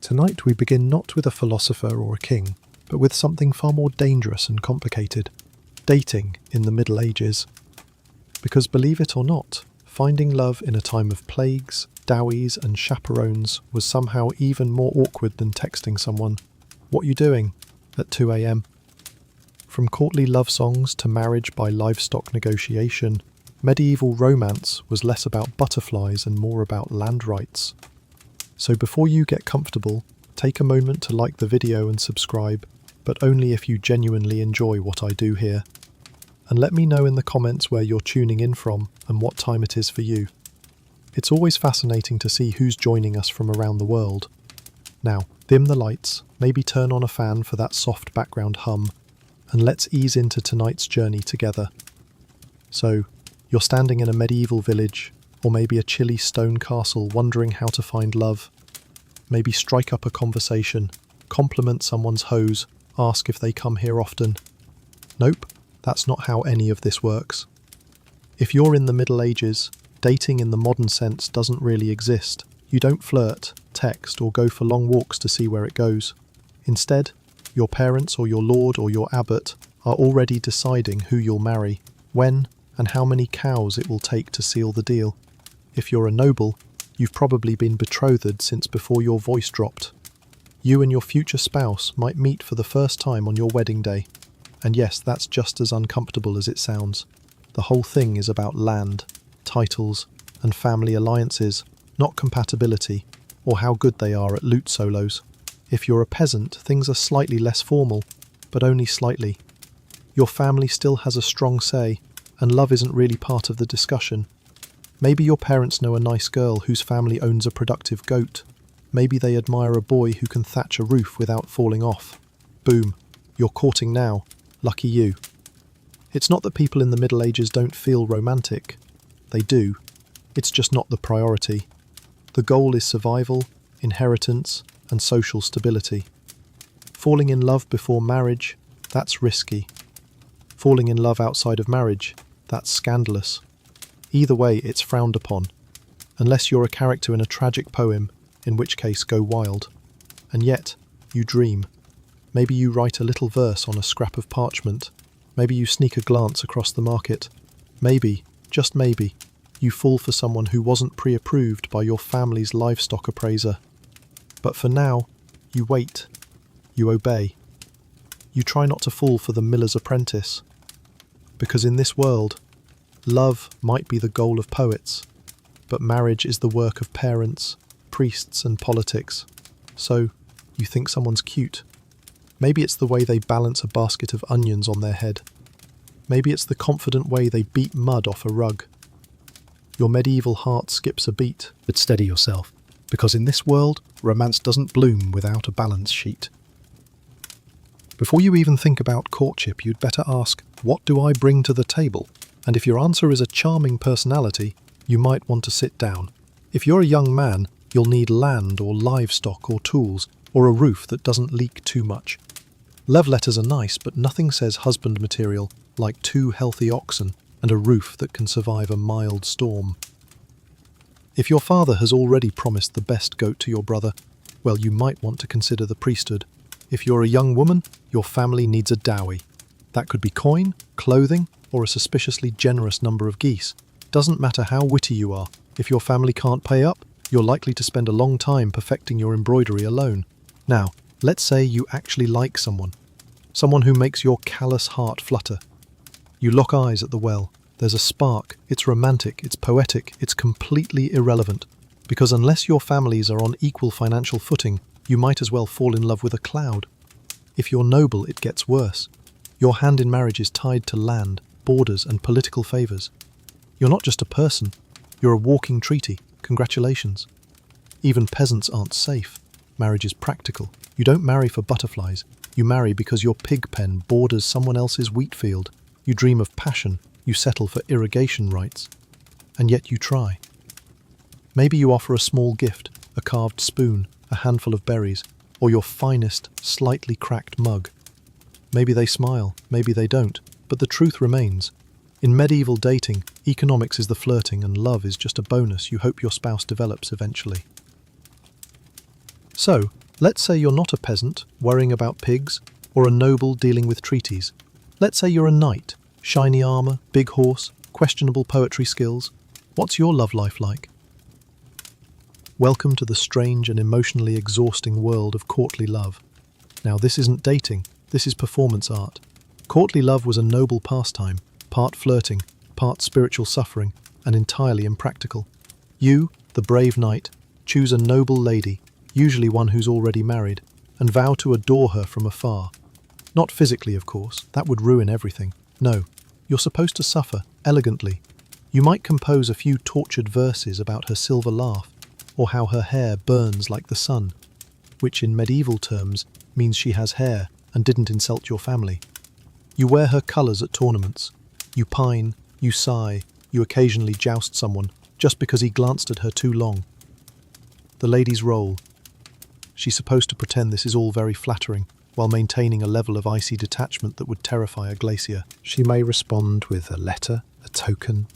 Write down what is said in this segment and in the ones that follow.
Tonight we begin not with a philosopher or a king, but with something far more dangerous and complicated: dating in the Middle Ages. Because believe it or not, finding love in a time of plagues, dowies and chaperones was somehow even more awkward than texting someone, "What you doing?" at 2 a.m. From courtly love songs to marriage by livestock negotiation, medieval romance was less about butterflies and more about land rights. So before you get comfortable, take a moment to like the video and subscribe, but only if you genuinely enjoy what I do here. And let me know in the comments where you're tuning in from and what time it is for you. It's always fascinating to see who's joining us from around the world. Now, dim the lights, maybe turn on a fan for that soft background hum, and let's ease into tonight's journey together. So, you're standing in a medieval village, or maybe a chilly stone castle wondering how to find love. Maybe strike up a conversation, compliment someone's hose, ask if they come here often. Nope, that's not how any of this works. If you're in the Middle Ages, dating in the modern sense doesn't really exist. You don't flirt, text, or go for long walks to see where it goes. Instead, your parents or your lord or your abbot are already deciding who you'll marry, when, and how many cows it will take to seal the deal. If you're a noble, you've probably been betrothed since before your voice dropped. You and your future spouse might meet for the first time on your wedding day. And yes, that's just as uncomfortable as it sounds. The whole thing is about land, titles, and family alliances, not compatibility, or how good they are at lute solos. If you're a peasant, things are slightly less formal, but only slightly. Your family still has a strong say, and love isn't really part of the discussion. Maybe your parents know a nice girl whose family owns a productive goat. Maybe they admire a boy who can thatch a roof without falling off. Boom, you're courting now. Lucky you. It's not that people in the Middle Ages don't feel romantic. They do. It's just not the priority. The goal is survival, inheritance, and social stability. Falling in love before marriage, that's risky. Falling in love outside of marriage, that's scandalous. Either way, it's frowned upon, unless you're a character in a tragic poem, in which case go wild. And yet, you dream. Maybe you write a little verse on a scrap of parchment. Maybe you sneak a glance across the market. Maybe, just maybe, you fall for someone who wasn't pre-approved by your family's livestock appraiser. But for now, you wait. You obey. You try not to fall for the miller's apprentice. Because in this world, love might be the goal of poets, but marriage is the work of parents, priests, and politics. So, you think someone's cute. Maybe it's the way they balance a basket of onions on their head. Maybe it's the confident way they beat mud off a rug. Your medieval heart skips a beat. But steady yourself, because in this world, romance doesn't bloom without a balance sheet. Before you even think about courtship, you'd better ask, what do I bring to the table? And if your answer is a charming personality, you might want to sit down. If you're a young man, you'll need land or livestock or tools, or a roof that doesn't leak too much. Love letters are nice, but nothing says husband material like 2 healthy oxen and a roof that can survive a mild storm. If your father has already promised the best goat to your brother, well, you might want to consider the priesthood. If you're a young woman, your family needs a dowry. That could be coin, clothing, or a suspiciously generous number of geese. Doesn't matter how witty you are, if your family can't pay up, you're likely to spend a long time perfecting your embroidery alone. Now, let's say you actually like someone who makes your callous heart flutter. You lock eyes at the well. There's a spark. It's romantic, it's poetic, it's completely irrelevant. Because unless your families are on equal financial footing, you might as well fall in love with a cloud. If you're noble, it gets worse. Your hand in marriage is tied to land, borders, and political favours. You're not just a person, you're a walking treaty. Congratulations. Even peasants aren't safe. Marriage is practical. You don't marry for butterflies. You marry because your pig pen borders someone else's wheat field. You dream of passion. You settle for irrigation rights. And yet you try. Maybe you offer a small gift, a carved spoon, a handful of berries, or your finest, slightly cracked mug. Maybe they smile, maybe they don't, but the truth remains. In medieval dating, economics is the flirting and love is just a bonus you hope your spouse develops eventually. So, Let's say you're not a peasant, worrying about pigs, or a noble dealing with treaties. Let's say you're a knight, shiny armor, big horse, questionable poetry skills. What's your love life like? Welcome to the strange and emotionally exhausting world of courtly love. Now, this isn't dating, this is performance art. Courtly love was a noble pastime, part flirting, part spiritual suffering, and entirely impractical. You, the brave knight, choose a noble lady, usually one who's already married, and vow to adore her from afar. Not physically, of course, that would ruin everything. No, you're supposed to suffer, elegantly. You might compose a few tortured verses about her silver laugh, or how her hair burns like the sun, which in medieval terms means she has hair and didn't insult your family. You wear her colours at tournaments. You pine, you sigh, you occasionally joust someone just because he glanced at her too long. The lady's role. She's supposed to pretend this is all very flattering, while maintaining a level of icy detachment that would terrify a glacier. She may respond with a letter, a token,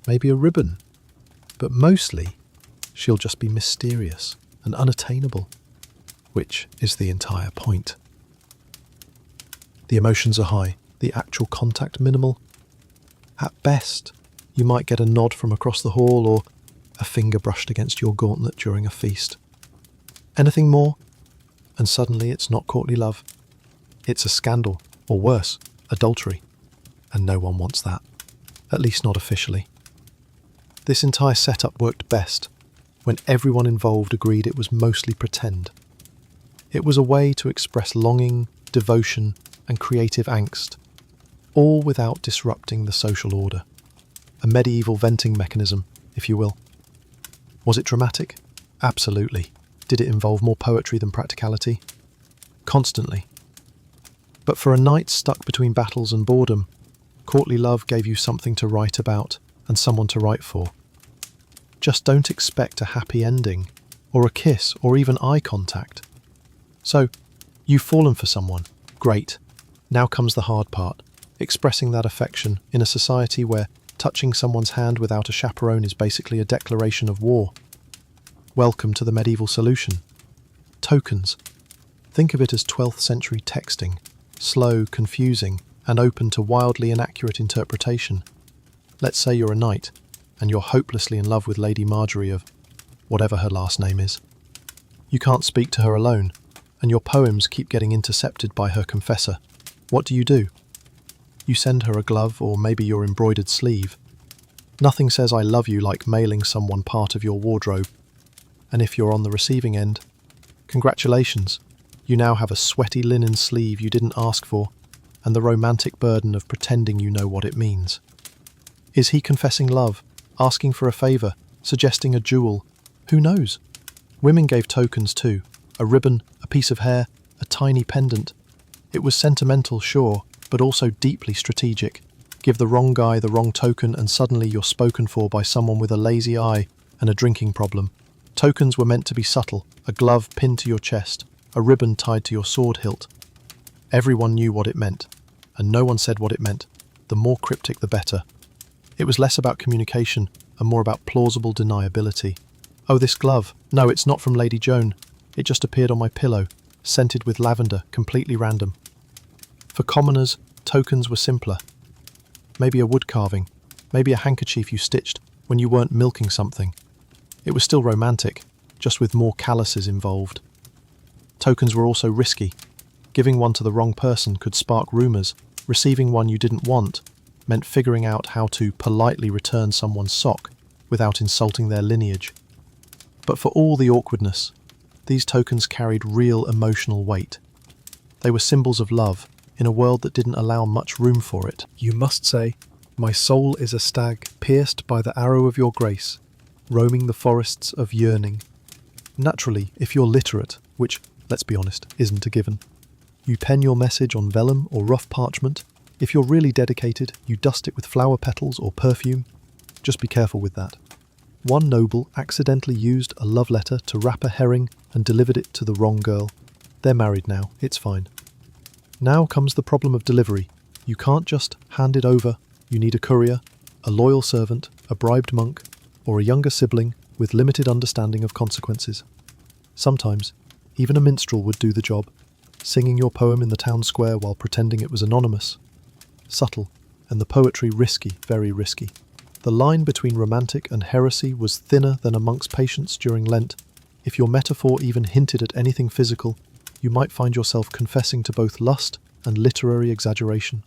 maybe a ribbon, but mostly she'll just be mysterious and unattainable, which is the entire point. The emotions are high, the actual contact minimal. At best, you might get a nod from across the hall or a finger brushed against your gauntlet during a feast. Anything more, and suddenly it's not courtly love. It's a scandal, or worse, adultery. And no one wants that, at least not officially. This entire setup worked best when everyone involved agreed it was mostly pretend. It was a way to express longing, devotion, and creative angst, all without disrupting the social order. A medieval venting mechanism, if you will. Was it dramatic? Absolutely. Did it involve more poetry than practicality? Constantly. But for a knight stuck between battles and boredom, courtly love gave you something to write about and someone to write for. Just don't expect a happy ending, or a kiss, or even eye contact. So, you've fallen for someone. Great. Now comes the hard part, expressing that affection in a society where touching someone's hand without a chaperone is basically a declaration of war. Welcome to the medieval solution. Tokens. Think of it as 12th century texting, slow, confusing, and open to wildly inaccurate interpretation. Let's say you're a knight, and you're hopelessly in love with Lady Marjorie of whatever her last name is. You can't speak to her alone, and your poems keep getting intercepted by her confessor. What do? You send her a glove or maybe your embroidered sleeve. Nothing says I love you like mailing someone part of your wardrobe. And if you're on the receiving end, congratulations, you now have a sweaty linen sleeve you didn't ask for, and the romantic burden of pretending you know what it means. Is he confessing love, asking for a favour, suggesting a jewel? Who knows? Women gave tokens too, a ribbon, a piece of hair, a tiny pendant. It was sentimental, sure, but also deeply strategic. Give the wrong guy the wrong token and suddenly you're spoken for by someone with a lazy eye and a drinking problem. Tokens were meant to be subtle, a glove pinned to your chest, a ribbon tied to your sword hilt. Everyone knew what it meant, and no one said what it meant. The more cryptic the better. It was less about communication and more about plausible deniability. Oh, this glove. No, it's not from Lady Joan. It just appeared on my pillow, scented with lavender, completely random. For commoners, tokens were simpler. Maybe a wood carving, maybe a handkerchief you stitched when you weren't milking something. It was still romantic, just with more calluses involved. Tokens were also risky. Giving one to the wrong person could spark rumours. Receiving one you didn't want meant figuring out how to politely return someone's sock without insulting their lineage. But for all the awkwardness, these tokens carried real emotional weight. They were symbols of love in a world that didn't allow much room for it. You must say, "My soul is a stag pierced by the arrow of your grace, roaming the forests of yearning." Naturally, if you're literate, which, let's be honest, isn't a given, you pen your message on vellum or rough parchment. If you're really dedicated, you dust it with flower petals or perfume. Just be careful with that. One noble accidentally used a love letter to wrap a herring and delivered it to the wrong girl. They're married now, it's fine. Now comes the problem of delivery. You can't just hand it over. You need a courier, a loyal servant, a bribed monk, or a younger sibling with limited understanding of consequences. Sometimes, Even a minstrel would do the job, singing your poem in the town square while pretending it was anonymous. Subtle, and the poetry risky, very risky. The line between romantic and heresy was thinner than a monk's patience during Lent. If your metaphor even hinted at anything physical, you might find yourself confessing to both lust and literary exaggeration.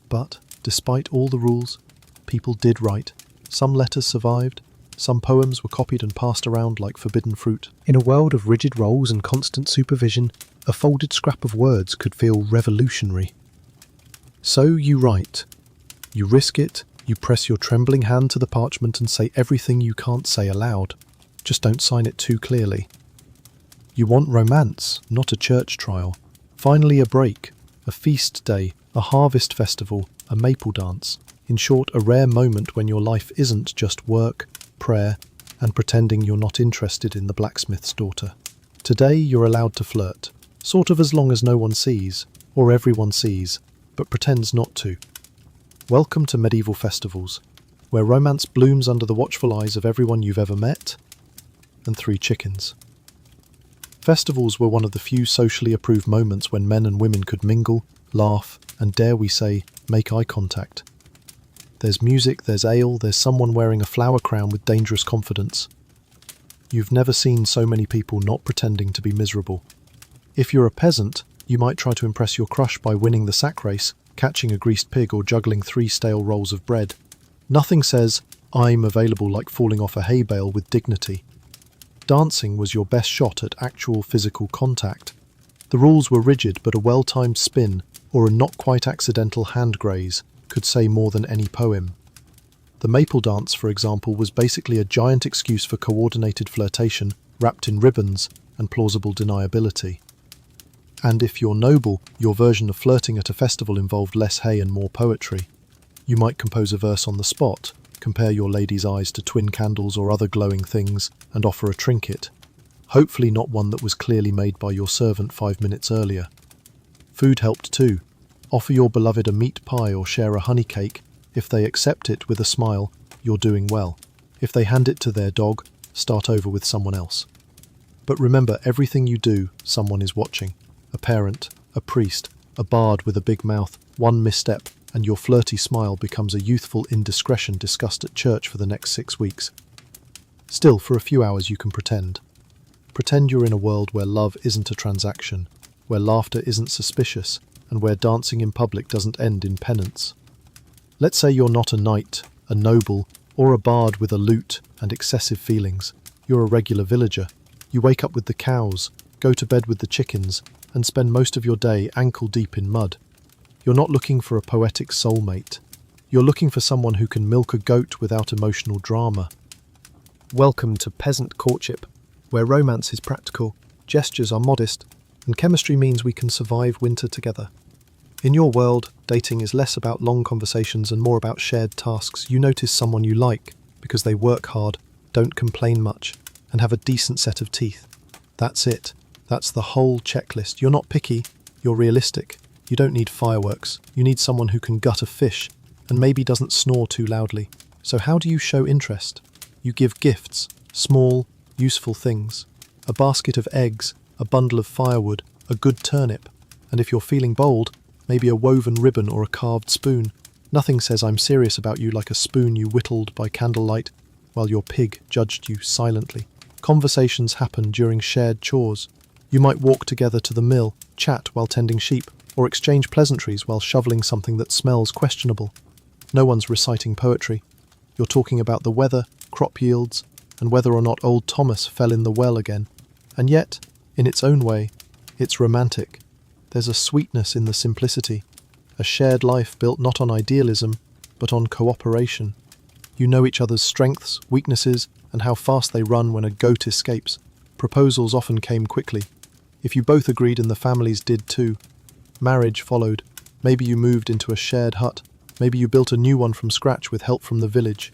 But, despite all the rules, people did write. Some letters survived, some poems were copied and passed around like forbidden fruit. In a world of rigid roles and constant supervision, a folded scrap of words could feel revolutionary. So you write. You risk it, you press your trembling hand to the parchment and say everything you can't say aloud. Just don't sign it too clearly. You want romance, not a church trial. Finally a break, a feast day, a harvest festival, a maple dance. In short, a rare moment when your life isn't just work, prayer, and pretending you're not interested in the blacksmith's daughter. Today you're allowed to flirt, sort of as long as no one sees, or everyone sees, but pretends not to. Welcome to medieval festivals, where romance blooms under the watchful eyes of everyone you've ever met, and 3 chickens. Festivals were one of the few socially approved moments when men and women could mingle, laugh, and dare we say, make eye contact. There's music, there's ale, there's someone wearing a flower crown with dangerous confidence. You've never seen so many people not pretending to be miserable. If you're a peasant, you might try to impress your crush by winning the sack race, catching a greased pig or juggling 3 stale rolls of bread. Nothing says, I'm available like falling off a hay bale with dignity. Dancing was your best shot at actual physical contact. The rules were rigid, but a well-timed spin or a not-quite-accidental hand graze could say more than any poem. The maple dance, for example, was basically a giant excuse for coordinated flirtation wrapped in ribbons and plausible deniability. And if you're noble, your version of flirting at a festival involved less hay and more poetry. You might compose a verse on the spot, compare your lady's eyes to twin candles or other glowing things, and offer a trinket. Hopefully not one that was clearly made by your servant 5 minutes earlier. Food helped too. Offer your beloved a meat pie or share a honey cake. If they accept it with a smile, you're doing well. If they hand it to their dog, start over with someone else. But remember, everything you do, someone is watching. A parent, a priest, a bard with a big mouth, one misstep, and your flirty smile becomes a youthful indiscretion discussed at church for the next 6 weeks. Still, for a few hours you can pretend. Pretend you're in a world where love isn't a transaction, where laughter isn't suspicious, and where dancing in public doesn't end in penance. Let's say you're not a knight, a noble, or a bard with a lute and excessive feelings. You're a regular villager. You wake up with the cows, go to bed with the chickens, and spend most of your day ankle-deep in mud. You're not looking for a poetic soulmate. You're looking for someone who can milk a goat without emotional drama. Welcome to peasant courtship, where romance is practical, gestures are modest, and chemistry means we can survive winter together. In your world, dating is less about long conversations and more about shared tasks. You notice someone you like because they work hard, don't complain much, and have a decent set of teeth. That's it. That's the whole checklist. You're not picky, you're realistic. You don't need fireworks. You need someone who can gut a fish and maybe doesn't snore too loudly. So how do you show interest? You give gifts, small, useful things. A basket of eggs, a bundle of firewood, a good turnip. And if you're feeling bold, maybe a woven ribbon or a carved spoon. Nothing says I'm serious about you like a spoon you whittled by candlelight while your pig judged you silently. Conversations happen during shared chores. You might walk together to the mill, chat while tending sheep, or exchange pleasantries while shoveling something that smells questionable. No one's reciting poetry. You're talking about the weather, crop yields, and whether or not old Thomas fell in the well again. And yet, in its own way, it's romantic. There's a sweetness in the simplicity, a shared life built not on idealism, but on cooperation. You know each other's strengths, weaknesses, and how fast they run when a goat escapes. Proposals often came quickly. If you both agreed and the families did too, marriage followed. Maybe you moved into a shared hut. Maybe you built a new one from scratch with help from the village.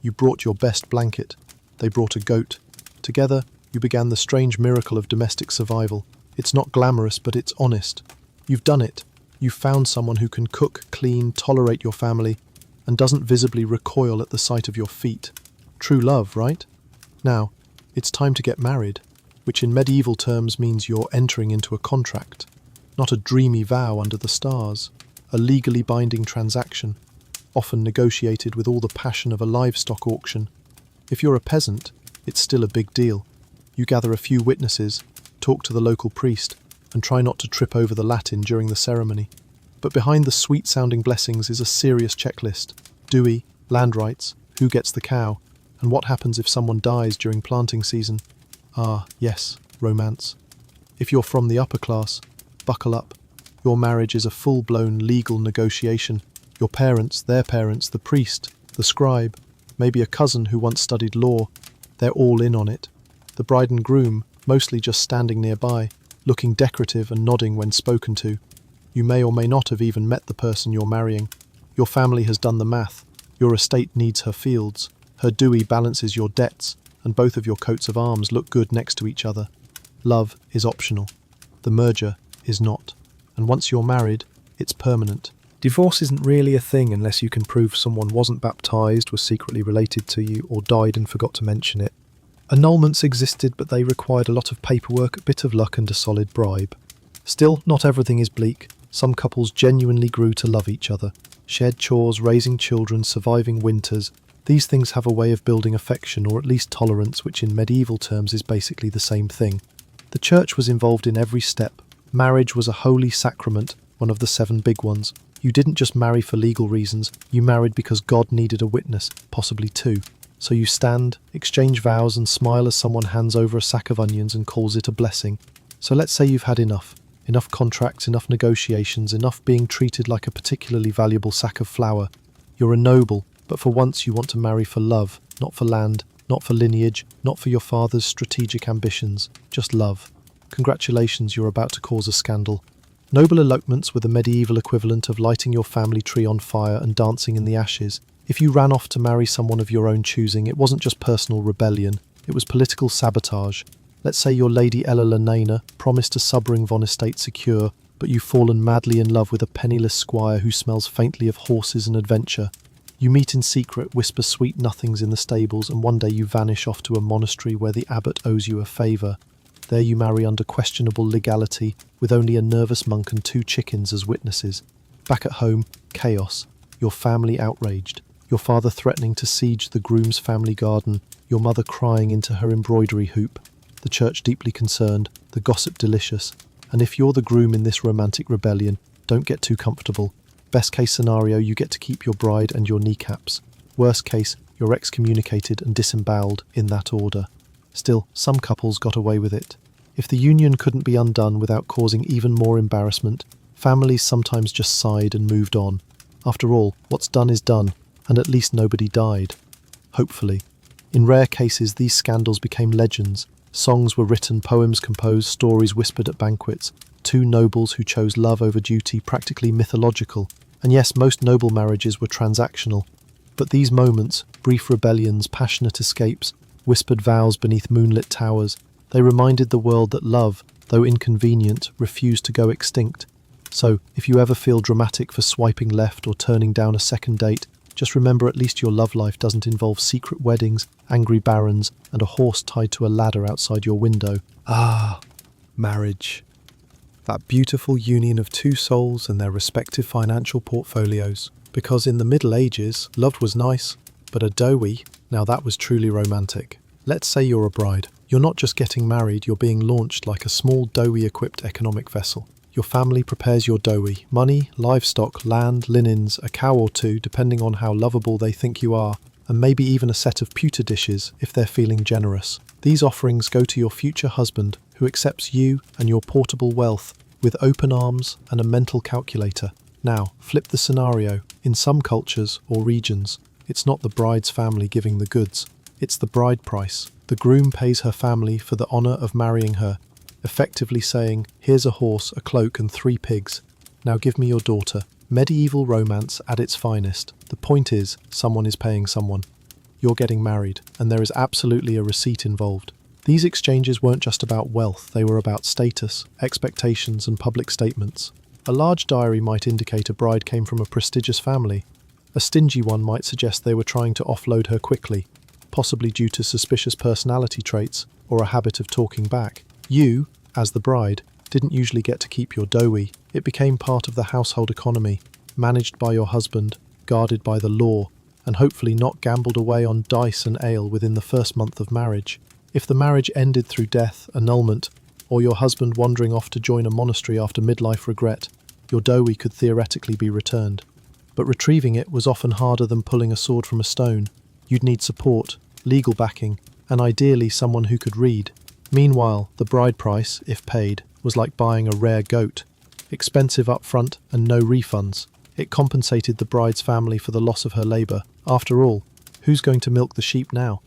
You brought your best blanket. They brought a goat. Together, you began the strange miracle of domestic survival. It's not glamorous, but it's honest. You've done it. You've found someone who can cook, clean, tolerate your family, and doesn't visibly recoil at the sight of your feet. True love, right? Now, it's time to get married. which in medieval terms means you're entering into a contract, not a dreamy vow under the stars, a legally binding transaction, often negotiated with all the passion of a livestock auction. If you're a peasant, it's still a big deal. You gather a few witnesses, talk to the local priest, and try not to trip over the Latin during the ceremony. But behind the sweet-sounding blessings is a serious checklist: dewey, land rights, who gets the cow, and what happens if someone dies during planting season. Ah, yes, romance. If you're from the upper class, buckle up. Your marriage is a full-blown legal negotiation. Your parents, their parents, the priest, the scribe, maybe a cousin who once studied law, they're all in on it. The bride and groom, mostly just standing nearby, looking decorative and nodding when spoken to. You may or may not have even met the person you're marrying. Your family has done the math. Your estate needs her fields. Her dewey balances your debts, and both of your coats of arms look good next to each other. Love is optional. The merger is not. And once you're married, it's permanent. Divorce isn't really a thing unless you can prove someone wasn't baptised, was secretly related to you, or died and forgot to mention it. Annulments existed, but they required a lot of paperwork, a bit of luck and a solid bribe. Still, not everything is bleak. Some couples genuinely grew to love each other. Shared chores, raising children, surviving winters. These things have a way of building affection, or at least tolerance, which in medieval terms is basically the same thing. The church was involved in every step. Marriage was a holy sacrament, one of the 7 big ones. You didn't just marry for legal reasons, you married because God needed a witness, possibly 2. So you stand, exchange vows and smile as someone hands over a sack of onions and calls it a blessing. So let's say you've had enough. Enough contracts, enough negotiations, enough being treated like a particularly valuable sack of flour. You're a noble, but for once you want to marry for love, not for land, not for lineage, not for your father's strategic ambitions, just love. Congratulations, you're about to cause a scandal. Noble elopements were the medieval equivalent of lighting your family tree on fire and dancing in the ashes. If you ran off to marry someone of your own choosing, it wasn't just personal rebellion, it was political sabotage. Let's say your Lady Ella Lenana promised a Subring von estate secure, but you've fallen madly in love with a penniless squire who smells faintly of horses and adventure. You meet in secret, whisper sweet nothings in the stables, and one day you vanish off to a monastery where the abbot owes you a favour. There you marry under questionable legality, with only a nervous monk and 2 chickens as witnesses. Back at home, chaos. Your family outraged. Your father threatening to siege the groom's family garden. Your mother crying into her embroidery hoop. The church deeply concerned. The gossip delicious. And if you're the groom in this romantic rebellion, don't get too comfortable. Best case scenario, you get to keep your bride and your kneecaps. Worst case, you're excommunicated and disemboweled in that order. Still, some couples got away with it. If the union couldn't be undone without causing even more embarrassment, families sometimes just sighed and moved on. After all, what's done is done, and at least nobody died. Hopefully. In rare cases, these scandals became legends. Songs were written, poems composed, stories whispered at banquets. 2 nobles who chose love over duty, practically mythological. And yes, most noble marriages were transactional. But these moments, brief rebellions, passionate escapes, whispered vows beneath moonlit towers, they reminded the world that love, though inconvenient, refused to go extinct. So, if you ever feel dramatic for swiping left or turning down a second date, just remember at least your love life doesn't involve secret weddings, angry barons, and a horse tied to a ladder outside your window. Ah, marriage. That beautiful union of 2 souls and their respective financial portfolios. Because in the Middle Ages, love was nice, but a dowie, now that was truly romantic. Let's say you're a bride. You're not just getting married, you're being launched like a small dowie-equipped economic vessel. Your family prepares your dowie. Money, livestock, land, linens, a cow or 2, depending on how lovable they think you are, and maybe even a set of pewter dishes if they're feeling generous. These offerings go to your future husband, who accepts you and your portable wealth with open arms and a mental calculator. Now, flip the scenario. In some cultures or regions, it's not the bride's family giving the goods. It's the bride price. The groom pays her family for the honour of marrying her, effectively saying, here's a horse, a cloak and 3 pigs. Now give me your daughter. Medieval romance at its finest. The point is, someone is paying someone. You're getting married, and there is absolutely a receipt involved. These exchanges weren't just about wealth, they were about status, expectations and public statements. A large diary might indicate a bride came from a prestigious family. A stingy one might suggest they were trying to offload her quickly. possibly due to suspicious personality traits or a habit of talking back. You, as the bride, didn't usually get to keep your doughy. It became part of the household economy, managed by your husband, guarded by the law, and hopefully not gambled away on dice and ale within the first month of marriage. If the marriage ended through death, annulment, or your husband wandering off to join a monastery after midlife regret, your doughy could theoretically be returned. But retrieving it was often harder than pulling a sword from a stone. You'd need support, legal backing, and ideally someone who could read. Meanwhile, the bride price, if paid, was like buying a rare goat. Expensive up front and no refunds. It compensated the bride's family for the loss of her labour. After all, who's going to milk the sheep now?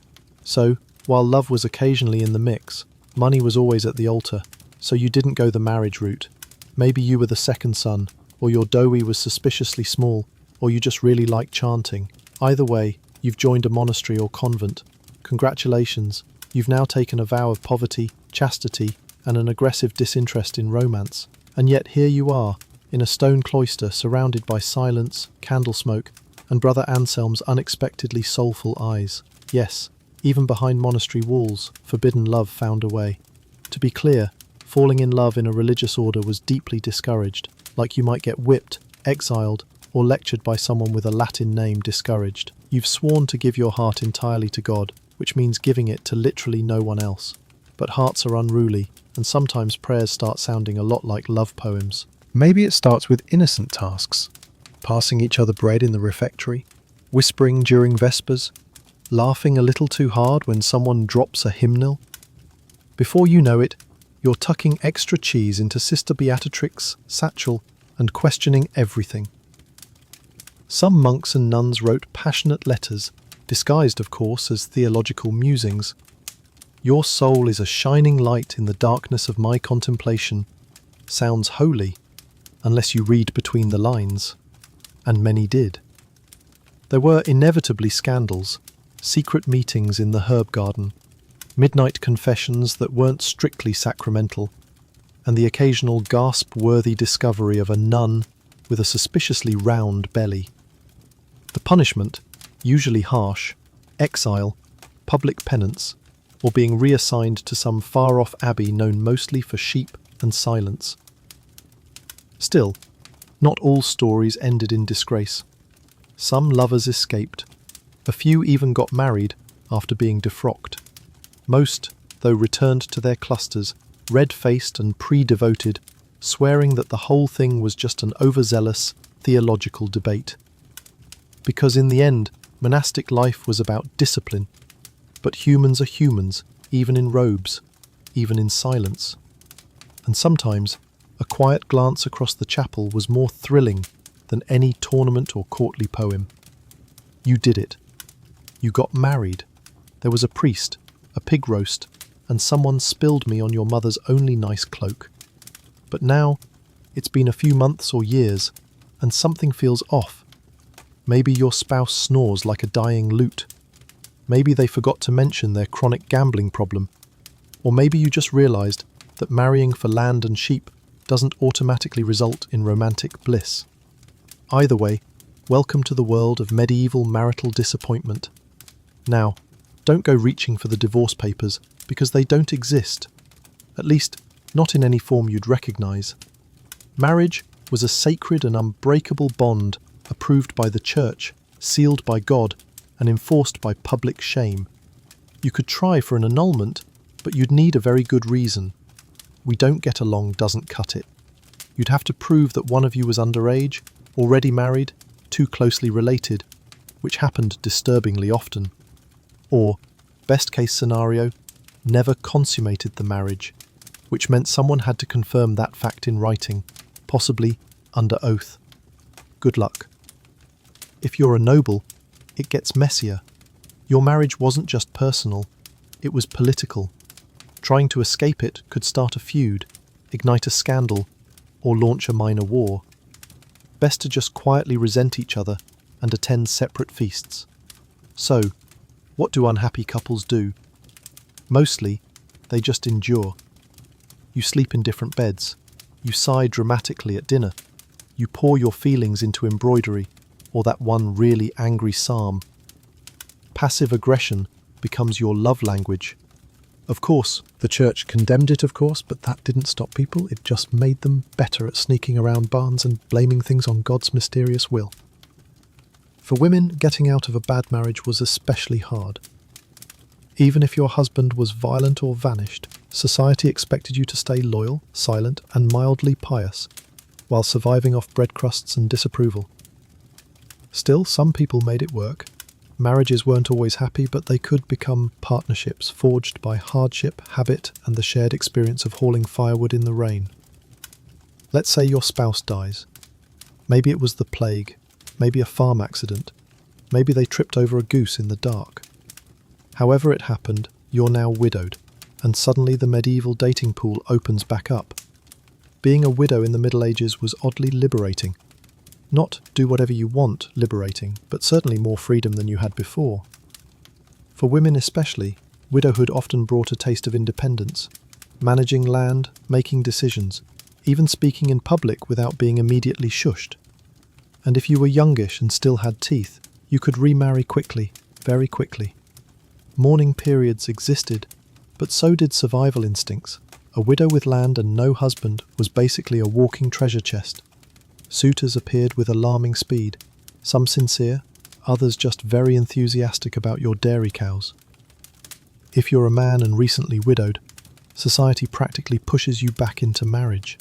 So, while love was occasionally in the mix, money was always at the altar. So you didn't go the marriage route. Maybe you were the second son, or your doughy was suspiciously small, or you just really liked chanting. Either way, you've joined a monastery or convent. Congratulations, you've now taken a vow of poverty, chastity, and an aggressive disinterest in romance. And yet here you are, in a stone cloister surrounded by silence, candle smoke, and Brother Anselm's unexpectedly soulful eyes. Yes, even behind monastery walls, forbidden love found a way. To be clear, falling in love in a religious order was deeply discouraged, like you might get whipped, exiled, or lectured by someone with a Latin name discouraged. You've sworn to give your heart entirely to God, which means giving it to literally no one else. But hearts are unruly, and sometimes prayers start sounding a lot like love poems. Maybe it starts with innocent tasks, passing each other bread in the refectory, whispering during Vespers, laughing a little too hard when someone drops a hymnal. Before you know it, you're tucking extra cheese into Sister Beatrix's satchel and questioning everything. Some monks and nuns wrote passionate letters, disguised, of course, as theological musings. Your soul is a shining light in the darkness of my contemplation. Sounds holy, unless you read between the lines. And many did. There were inevitably scandals, secret meetings in the herb garden, midnight confessions that weren't strictly sacramental, and the occasional gasp-worthy discovery of a nun with a suspiciously round belly. The punishment, usually harsh, exile, public penance, or being reassigned to some far-off abbey known mostly for sheep and silence. Still, not all stories ended in disgrace. Some lovers escaped. A few even got married after being defrocked. Most, though, returned to their clusters, red-faced and pre-devoted, swearing that the whole thing was just an overzealous theological debate. Because in the end, monastic life was about discipline. But humans are humans, even in robes, even in silence. And sometimes, a quiet glance across the chapel was more thrilling than any tournament or courtly poem. You did it. You got married. There was a priest, a pig roast, and someone spilled me on your mother's only nice cloak. But now, it's been a few months or years, and something feels off. Maybe your spouse snores like a dying lute. Maybe they forgot to mention their chronic gambling problem. Or maybe you just realised that marrying for land and sheep doesn't automatically result in romantic bliss. Either way, welcome to the world of medieval marital disappointment. Now, don't go reaching for the divorce papers, because they don't exist. At least, not in any form you'd recognise. Marriage was a sacred and unbreakable bond approved by the Church, sealed by God, and enforced by public shame. You could try for an annulment, but you'd need a very good reason. We don't get along doesn't cut it. You'd have to prove that one of you was underage, already married, too closely related, which happened disturbingly often. Or, best case scenario, never consummated the marriage, which meant someone had to confirm that fact in writing, possibly under oath. Good luck. If you're a noble, it gets messier. Your marriage wasn't just personal, it was political. Trying to escape it could start a feud, ignite a scandal, or launch a minor war. Best to just quietly resent each other and attend separate feasts. So, what do unhappy couples do? Mostly, they just endure. You sleep in different beds. You sigh dramatically at dinner. You pour your feelings into embroidery, or that one really angry psalm. Passive aggression becomes your love language. Of course, the church condemned it, but that didn't stop people. It just made them better at sneaking around barns and blaming things on God's mysterious will. For women, getting out of a bad marriage was especially hard. Even if your husband was violent or vanished, society expected you to stay loyal, silent, and mildly pious, while surviving off bread crusts and disapproval. Still, some people made it work. Marriages weren't always happy, but they could become partnerships forged by hardship, habit, and the shared experience of hauling firewood in the rain. Let's say your spouse dies. Maybe it was the plague, maybe a farm accident, maybe they tripped over a goose in the dark. However it happened, you're now widowed, and suddenly the medieval dating pool opens back up. Being a widow in the Middle Ages was oddly liberating. Not do whatever you want liberating, but certainly more freedom than you had before. For women especially, widowhood often brought a taste of independence, managing land, making decisions, even speaking in public without being immediately shushed. And if you were youngish and still had teeth, you could remarry quickly, very quickly. Mourning periods existed, but so did survival instincts. A widow with land and no husband was basically a walking treasure chest. Suitors appeared with alarming speed, some sincere, others just very enthusiastic about your dairy cows. If you're a man and recently widowed, society practically pushes you back into marriage.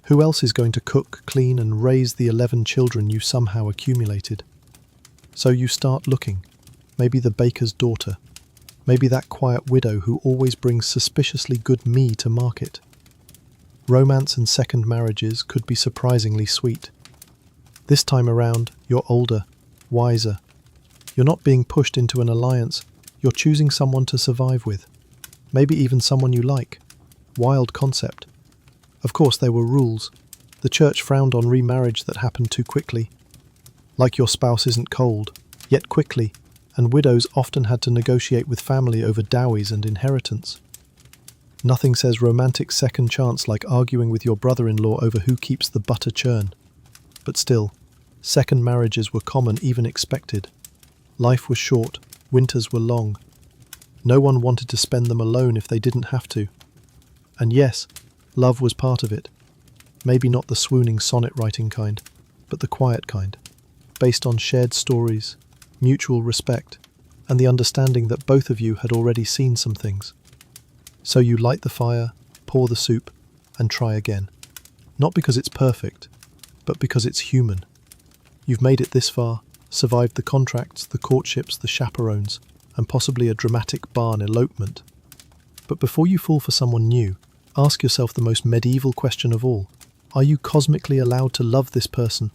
Who else is going to cook, clean, and raise the 11 children you somehow accumulated? So you start looking. Maybe the baker's daughter. Maybe that quiet widow who always brings suspiciously good me to market. Romance and second marriages could be surprisingly sweet. This time around, you're older, wiser. You're not being pushed into an alliance, you're choosing someone to survive with. Maybe even someone you like. Wild concept. Of course, there were rules. The church frowned on remarriage that happened too quickly. Like your spouse isn't cold, yet quickly, and widows often had to negotiate with family over dowies and inheritance. Nothing says romantic second chance like arguing with your brother-in-law over who keeps the butter churn. But still, second marriages were common, even expected. Life was short, winters were long. No one wanted to spend them alone if they didn't have to. And yes, love was part of it. Maybe not the swooning sonnet-writing kind, but the quiet kind, based on shared stories, mutual respect, and the understanding that both of you had already seen some things. So you light the fire, pour the soup, and try again. Not because it's perfect, but because it's human. You've made it this far, survived the contracts, the courtships, the chaperones, and possibly a dramatic barn elopement. But before you fall for someone new, ask yourself the most medieval question of all. Are you cosmically allowed to love this person?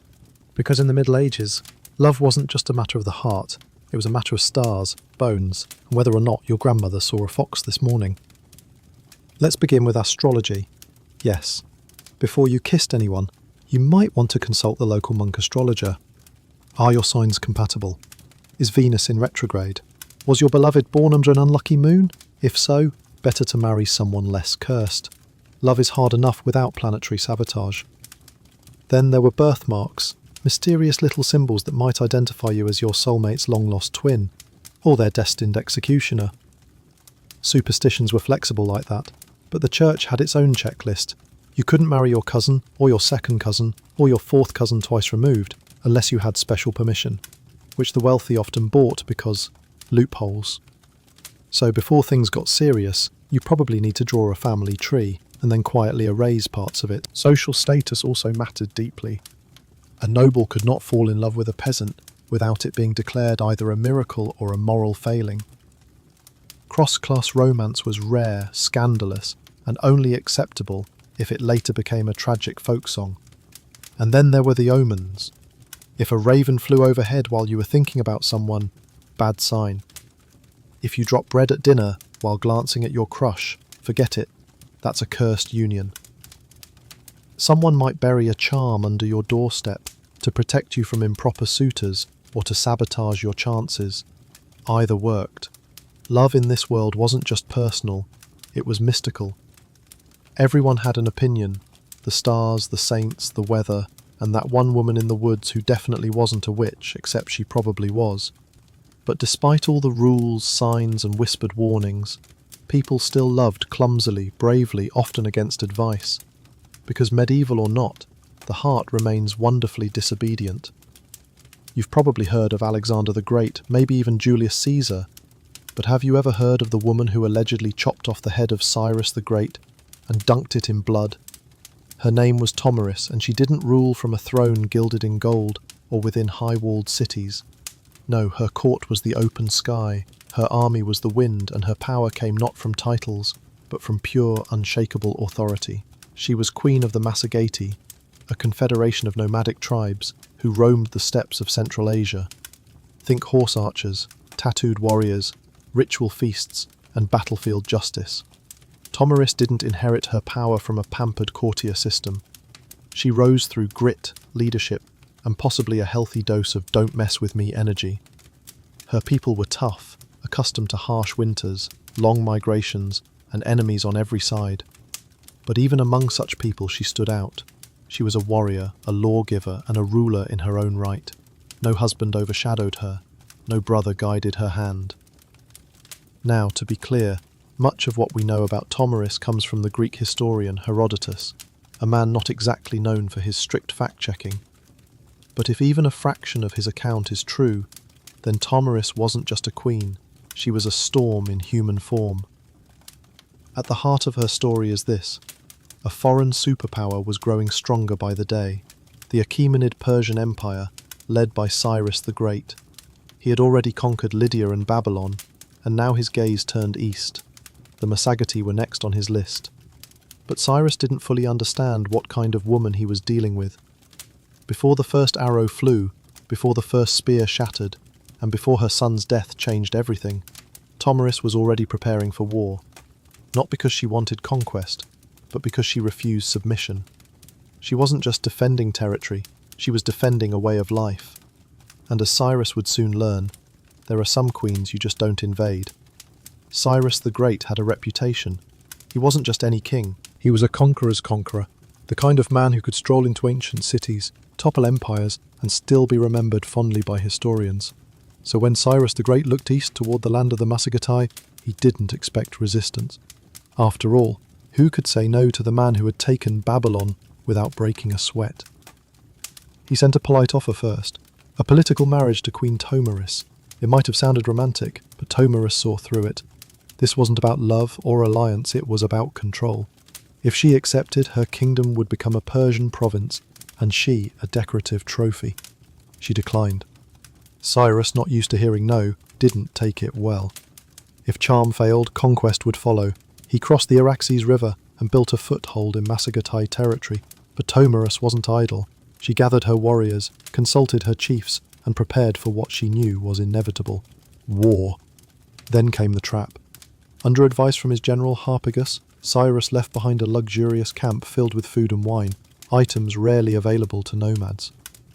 Because in the Middle Ages, love wasn't just a matter of the heart, it was a matter of stars, bones, and whether or not your grandmother saw a fox this morning. Let's begin with astrology. Yes, before you kissed anyone, you might want to consult the local monk astrologer. Are your signs compatible? Is Venus in retrograde? Was your beloved born under an unlucky moon? If so, better to marry someone less cursed. Love is hard enough without planetary sabotage. Then there were birthmarks, mysterious little symbols that might identify you as your soulmate's long-lost twin, or their destined executioner. Superstitions were flexible like that, but the church had its own checklist. You couldn't marry your cousin, or your second cousin, or your fourth cousin twice removed, unless you had special permission, which the wealthy often bought because loopholes. So before things got serious, you probably need to draw a family tree, and then quietly erase parts of it. Social status also mattered deeply. A noble could not fall in love with a peasant without it being declared either a miracle or a moral failing. Cross-class romance was rare, scandalous, and only acceptable if it later became a tragic folk song. And then there were the omens. If a raven flew overhead while you were thinking about someone, bad sign. If you drop bread at dinner while glancing at your crush, forget it, that's a cursed union. Someone might bury a charm under your doorstep to protect you from improper suitors or to sabotage your chances. Either worked. Love in this world wasn't just personal, it was mystical. Everyone had an opinion, the stars, the saints, the weather, and that one woman in the woods who definitely wasn't a witch, except she probably was. But despite all the rules, signs, and whispered warnings, people still loved clumsily, bravely, often against advice. Because medieval or not, the heart remains wonderfully disobedient. You've probably heard of Alexander the Great, maybe even Julius Caesar, but have you ever heard of the woman who allegedly chopped off the head of Cyrus the Great and dunked it in blood? Her name was Tomaris, and she didn't rule from a throne gilded in gold or within high-walled cities. No, her court was the open sky, her army was the wind, and her power came not from titles, but from pure, unshakable authority. She was queen of the Massagetae, a confederation of nomadic tribes who roamed the steppes of Central Asia. Think horse archers, tattooed warriors, ritual feasts, and battlefield justice. Tomaris didn't inherit her power from a pampered courtier system. She rose through grit, leadership, and possibly a healthy dose of don't mess with me energy. Her people were tough, accustomed to harsh winters, long migrations, and enemies on every side. But even among such people she stood out. She was a warrior, a lawgiver, and a ruler in her own right. No husband overshadowed her, no brother guided her hand. Now, to be clear, much of what we know about Tomaris comes from the Greek historian Herodotus, a man not exactly known for his strict fact-checking. But if even a fraction of his account is true, then Tomaris wasn't just a queen, she was a storm in human form. At the heart of her story is this: a foreign superpower was growing stronger by the day, the Achaemenid Persian Empire, led by Cyrus the Great. He had already conquered Lydia and Babylon, and now his gaze turned east. The Massagetae were next on his list. But Cyrus didn't fully understand what kind of woman he was dealing with. Before the first arrow flew, before the first spear shattered, and before her son's death changed everything, Tomaris was already preparing for war. Not because she wanted conquest, but because she refused submission. She wasn't just defending territory, she was defending a way of life. And as Cyrus would soon learn, there are some queens you just don't invade. Cyrus the Great had a reputation. He wasn't just any king. He was a conqueror's conqueror, the kind of man who could stroll into ancient cities, topple empires, and still be remembered fondly by historians. So when Cyrus the Great looked east toward the land of the Massagetae, he didn't expect resistance. After all, who could say no to the man who had taken Babylon without breaking a sweat? He sent a polite offer first, a political marriage to Queen Tomaris. It might have sounded romantic, but Tomaris saw through it. This wasn't about love or alliance, it was about control. If she accepted, her kingdom would become a Persian province, and she a decorative trophy. She declined. Cyrus, not used to hearing no, didn't take it well. If charm failed, conquest would follow. He crossed the Araxes River and built a foothold in Massagetae territory. But Tomaris wasn't idle. She gathered her warriors, consulted her chiefs, and prepared for what she knew was inevitable: war. Then came the trap. Under advice from his general Harpagus, Cyrus left behind a luxurious camp filled with food and wine, items rarely available to nomads.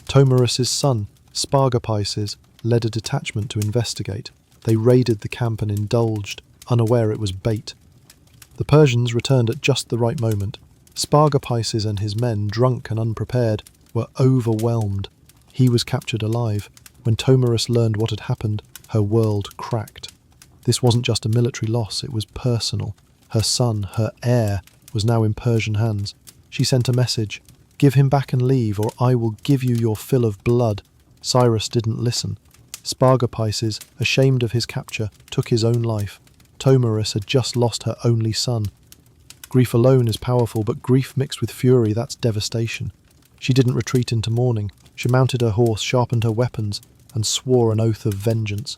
Tomaris's son, Spargapaises, led a detachment to investigate. They raided the camp and indulged, unaware it was bait. The Persians returned at just the right moment. Spargapaises and his men, drunk and unprepared, were overwhelmed. He was captured alive. When Tomaris learned what had happened, her world cracked. This wasn't just a military loss, it was personal. Her son, her heir, was now in Persian hands. She sent a message: "Give him back and leave, or I will give you your fill of blood." Cyrus didn't listen. Spargapaises, ashamed of his capture, took his own life. Tomaris had just lost her only son. Grief alone is powerful, but grief mixed with fury, that's devastation. She didn't retreat into mourning. She mounted her horse, sharpened her weapons, and swore an oath of vengeance.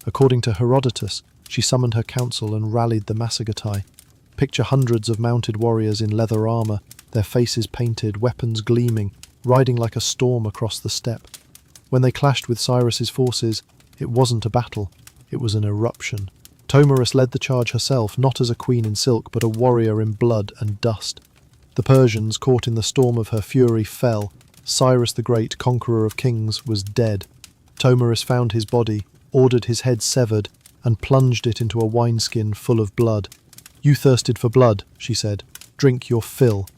According to Herodotus, she summoned her council and rallied the Massagetae. Picture hundreds of mounted warriors in leather armour, their faces painted, weapons gleaming, riding like a storm across the steppe. When they clashed with Cyrus's forces, it wasn't a battle, it was an eruption. Tomaris led the charge herself, not as a queen in silk, but a warrior in blood and dust. The Persians, caught in the storm of her fury, fell. Cyrus the Great, conqueror of kings, was dead. Tomaris found his body, ordered his head severed, and plunged it into a wineskin full of blood. "You thirsted for blood," she said. "Drink your fill."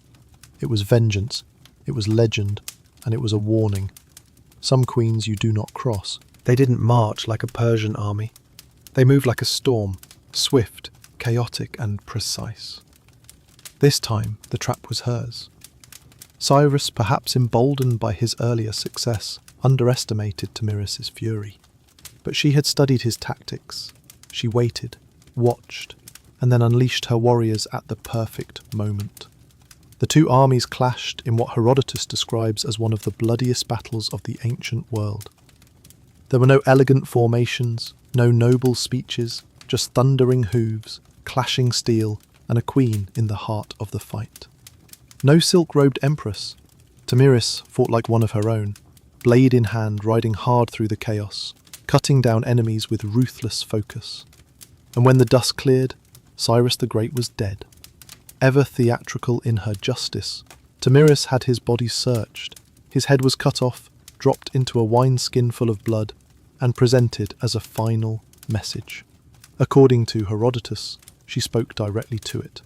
It was vengeance, it was legend, and it was a warning. Some queens you do not cross. They didn't march like a Persian army. They moved like a storm, swift, chaotic, and precise. This time, the trap was hers. Cyrus, perhaps emboldened by his earlier success, underestimated Tamiris's fury. But she had studied his tactics. She waited, watched, and then unleashed her warriors at the perfect moment. The two armies clashed in what Herodotus describes as one of the bloodiest battles of the ancient world. There were no elegant formations, no noble speeches, just thundering hooves, clashing steel, and a queen in the heart of the fight. No silk-robed empress. Tamiris fought like one of her own, blade in hand, riding hard through the chaos, cutting down enemies with ruthless focus. And when the dust cleared, Cyrus the Great was dead. Ever theatrical in her justice, Tamiris had his body searched. His head was cut off, dropped into a wineskin full of blood, and presented as a final message. According to Herodotus, she spoke directly to it.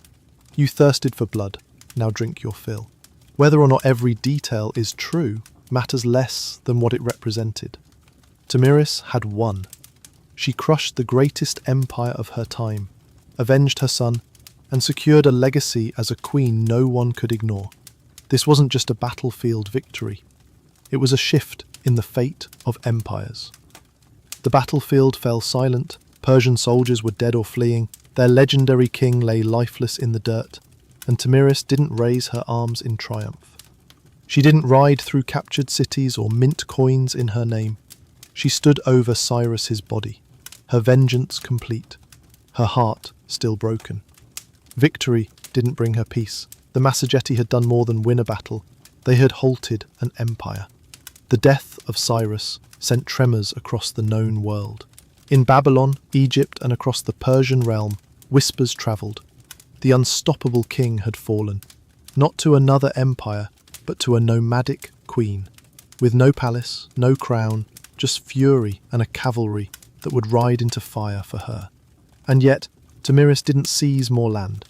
You thirsted for blood, now drink your fill. Whether or not every detail is true matters less than what it represented. Tamiris had won. She crushed the greatest empire of her time, avenged her son, and secured a legacy as a queen no one could ignore. This wasn't just a battlefield victory. It was a shift in the fate of empires. The battlefield fell silent. Persian soldiers were dead or fleeing. Their legendary king lay lifeless in the dirt, and Tamiris didn't raise her arms in triumph. She didn't ride through captured cities or mint coins in her name. She stood over Cyrus's body, her vengeance complete, her heart still broken. Victory didn't bring her peace. The Massageti had done more than win a battle. They had halted an empire. The death of Cyrus sent tremors across the known world. In Babylon, Egypt, and across the Persian realm, whispers travelled. The unstoppable king had fallen, not to another empire, but to a nomadic queen, with no palace, no crown, just fury and a cavalry that would ride into fire for her. And yet, Tamiris didn't seize more land.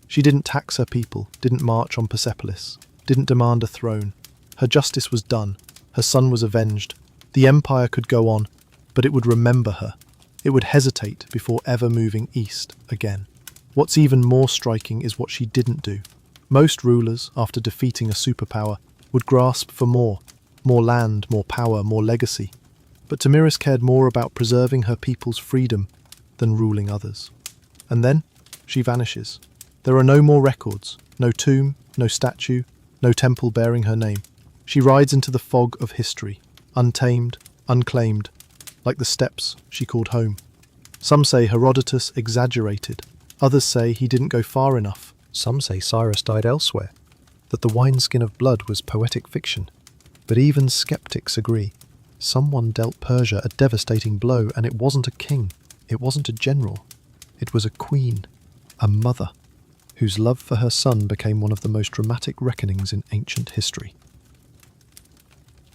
She didn't tax her people, didn't march on Persepolis, didn't demand a throne. Her justice was done. Her son was avenged. The empire could go on, but it would remember her. It would hesitate before ever moving east again. What's even more striking is what she didn't do. Most rulers, after defeating a superpower, would grasp for more land, more power, more legacy. But Tamiris cared more about preserving her people's freedom than ruling others. And then, she vanishes. There are no more records, no tomb, no statue, no temple bearing her name. She rides into the fog of history, untamed, unclaimed, like the steppes she called home. Some say Herodotus exaggerated. Others say he didn't go far enough. Some say Cyrus died elsewhere, that the wineskin of blood was poetic fiction. But even skeptics agree. Someone dealt Persia a devastating blow, and it wasn't a king. It wasn't a general. It was a queen, a mother, whose love for her son became one of the most dramatic reckonings in ancient history.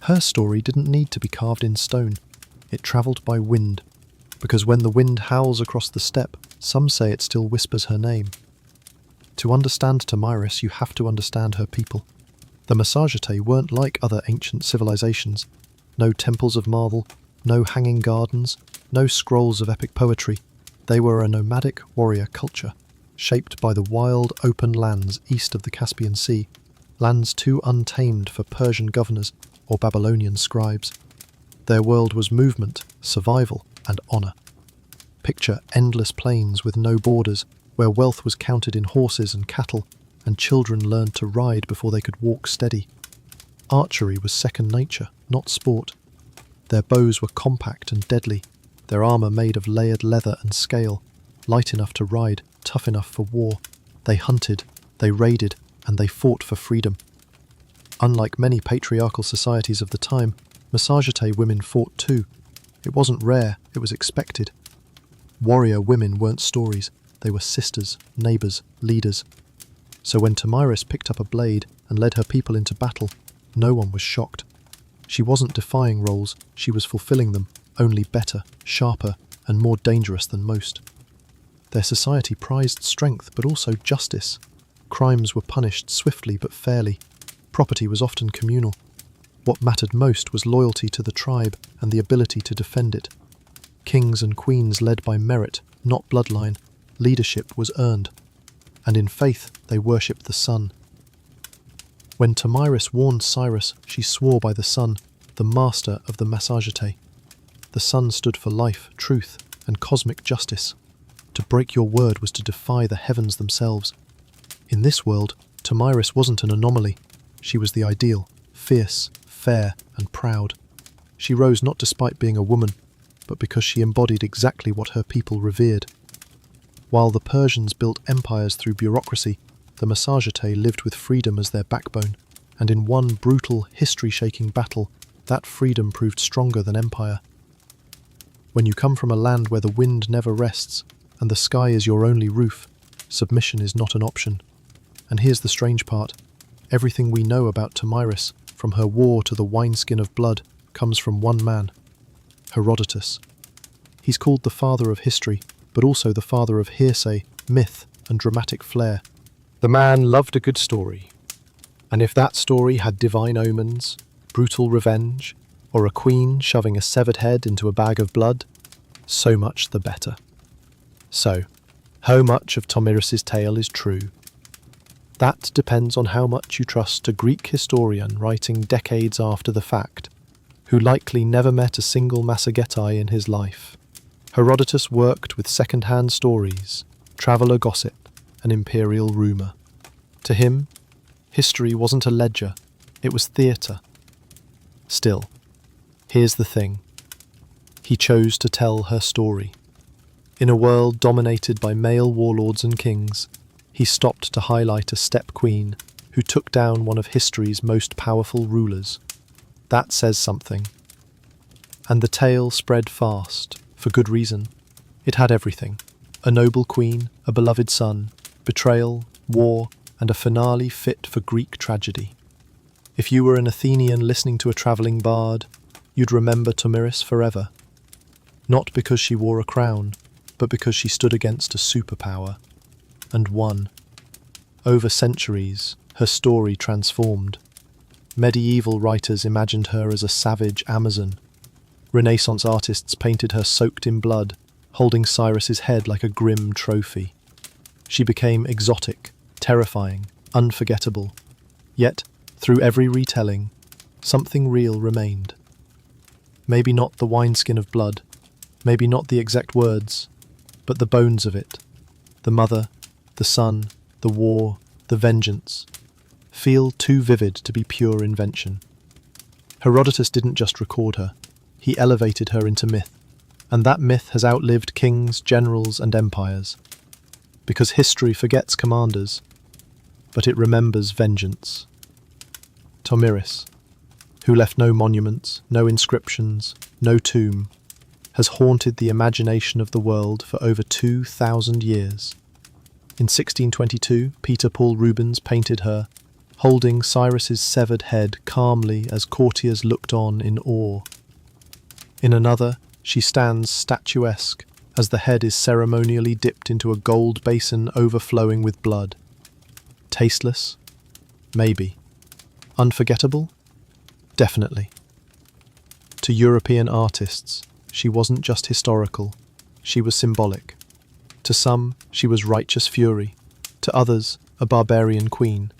Her story didn't need to be carved in stone. It travelled by wind, because when the wind howls across the steppe, some say it still whispers her name. To understand Tamiris, you have to understand her people. The Massageti weren't like other ancient civilizations. No temples of marble, no hanging gardens, no scrolls of epic poetry. They were a nomadic warrior culture, shaped by the wild, open lands east of the Caspian Sea, lands too untamed for Persian governors or Babylonian scribes. Their world was movement, survival, and honour. Picture endless plains with no borders, where wealth was counted in horses and cattle, and children learned to ride before they could walk steady. Archery was second nature, not sport. Their bows were compact and deadly, their armour made of layered leather and scale, light enough to ride, tough enough for war. They hunted, they raided, and they fought for freedom. Unlike many patriarchal societies of the time, Massageti women fought too. It wasn't rare, it was expected. Warrior women weren't stories, they were sisters, neighbours, leaders. So when Tamiris picked up a blade and led her people into battle, no one was shocked. She wasn't defying roles, she was fulfilling them, only better, sharper, and more dangerous than most. Their society prized strength but also justice. Crimes were punished swiftly but fairly. Property was often communal. What mattered most was loyalty to the tribe and the ability to defend it. Kings and queens led by merit, not bloodline. Leadership was earned, and in faith they worshipped the sun. When Tomyris warned Cyrus, she swore by the sun, the master of the Massagetes. The sun stood for life, truth, and cosmic justice. To break your word was to defy the heavens themselves. In this world, Tomyris wasn't an anomaly. She was the ideal, fierce, fair, and proud. She rose not despite being a woman, but because she embodied exactly what her people revered. While the Persians built empires through bureaucracy, the Massagetes lived with freedom as their backbone, and in one brutal, history-shaking battle, that freedom proved stronger than empire. When you come from a land where the wind never rests, and the sky is your only roof, submission is not an option. And here's the strange part. Everything we know about Tomyris, from her war to the wineskin of blood, comes from one man, Herodotus. He's called the father of history, but also the father of hearsay, myth, and dramatic flair. The man loved a good story, and if that story had divine omens, brutal revenge, or a queen shoving a severed head into a bag of blood, so much the better. So, how much of Tomyris's tale is true? That depends on how much you trust a Greek historian writing decades after the fact, who likely never met a single Massagetai in his life. Herodotus worked with second-hand stories, traveller gossip, and imperial rumour. To him, history wasn't a ledger, it was theatre. Still, here's the thing. He chose to tell her story. In a world dominated by male warlords and kings, he stopped to highlight a steppe queen who took down one of history's most powerful rulers. That says something. And the tale spread fast, for good reason. It had everything. A noble queen, a beloved son, betrayal, war, and a finale fit for Greek tragedy. If you were an Athenian listening to a travelling bard, you'd remember Tomyris forever. Not because she wore a crown, but because she stood against a superpower, and won. Over centuries, her story transformed. Medieval writers imagined her as a savage Amazon. Renaissance artists painted her soaked in blood, holding Cyrus's head like a grim trophy. She became exotic, terrifying, unforgettable. Yet, through every retelling, something real remained. Maybe not the wineskin of blood, maybe not the exact words, but the bones of it. The mother, the son, the war, the vengeance, feel too vivid to be pure invention. Herodotus didn't just record her, he elevated her into myth, and that myth has outlived kings, generals, and empires. Because history forgets commanders, but it remembers vengeance. Tomyris, who left no monuments, no inscriptions, no tomb, has haunted the imagination of the world for over 2,000 years. In 1622, Peter Paul Rubens painted her, holding Cyrus's severed head calmly as courtiers looked on in awe. In another, she stands statuesque as the head is ceremonially dipped into a gold basin overflowing with blood. Tasteless? Maybe. Unforgettable? Definitely. To European artists, she wasn't just historical, she was symbolic. To some, she was righteous fury. To others, a barbarian queen,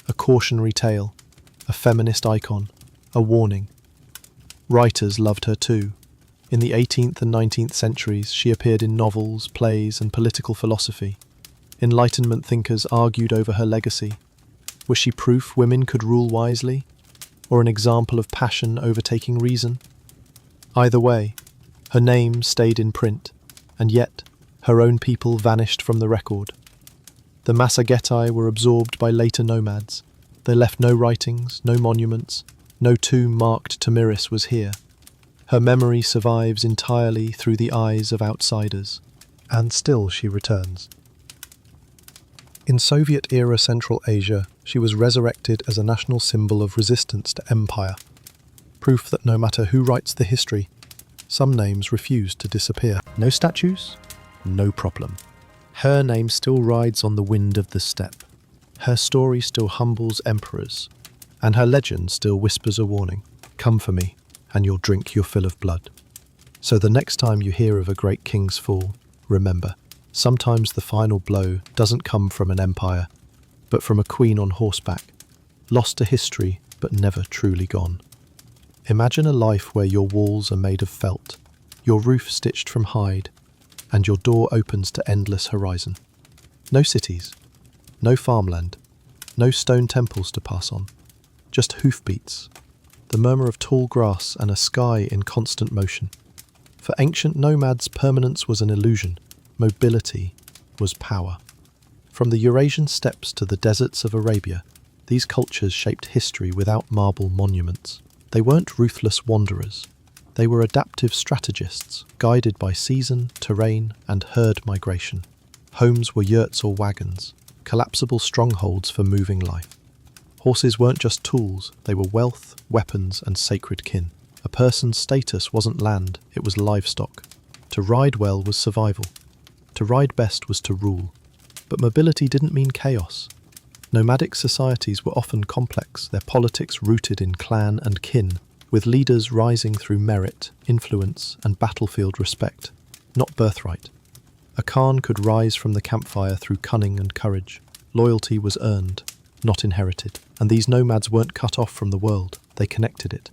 a cautionary tale, a feminist icon, a warning. Writers loved her too. In the 18th and 19th centuries, she appeared in novels, plays, and political philosophy. Enlightenment thinkers argued over her legacy. Was she proof women could rule wisely, or an example of passion overtaking reason? Either way, her name stayed in print, and yet her own people vanished from the record. The Massagetai were absorbed by later nomads. They left no writings, no monuments, no tomb marked Tomyris was here. Her memory survives entirely through the eyes of outsiders. And still she returns. In Soviet-era Central Asia, she was resurrected as a national symbol of resistance to empire. Proof that no matter who writes the history, some names refuse to disappear. No statues? No problem. Her name still rides on the wind of the steppe. Her story still humbles emperors, and her legend still whispers a warning. Come for me, and you'll drink your fill of blood. So the next time you hear of a great king's fall, remember, sometimes the final blow doesn't come from an empire, but from a queen on horseback, lost to history but never truly gone. Imagine a life where your walls are made of felt, your roof stitched from hide, and your door opens to endless horizon. No cities, no farmland, no stone temples to pass on, just hoofbeats, the murmur of tall grass and a sky in constant motion. For ancient nomads, permanence was an illusion, mobility was power. From the Eurasian steppes to the deserts of Arabia, these cultures shaped history without marble monuments. They weren't ruthless wanderers. They were adaptive strategists, guided by season, terrain, and herd migration. Homes were yurts or wagons, collapsible strongholds for moving life. Horses weren't just tools, they were wealth, weapons, and sacred kin. A person's status wasn't land, it was livestock. To ride well was survival. To ride best was to rule. But mobility didn't mean chaos. Nomadic societies were often complex, their politics rooted in clan and kin, with leaders rising through merit, influence, and battlefield respect, not birthright. A Khan could rise from the campfire through cunning and courage. Loyalty was earned, not inherited. And these nomads weren't cut off from the world, they connected it.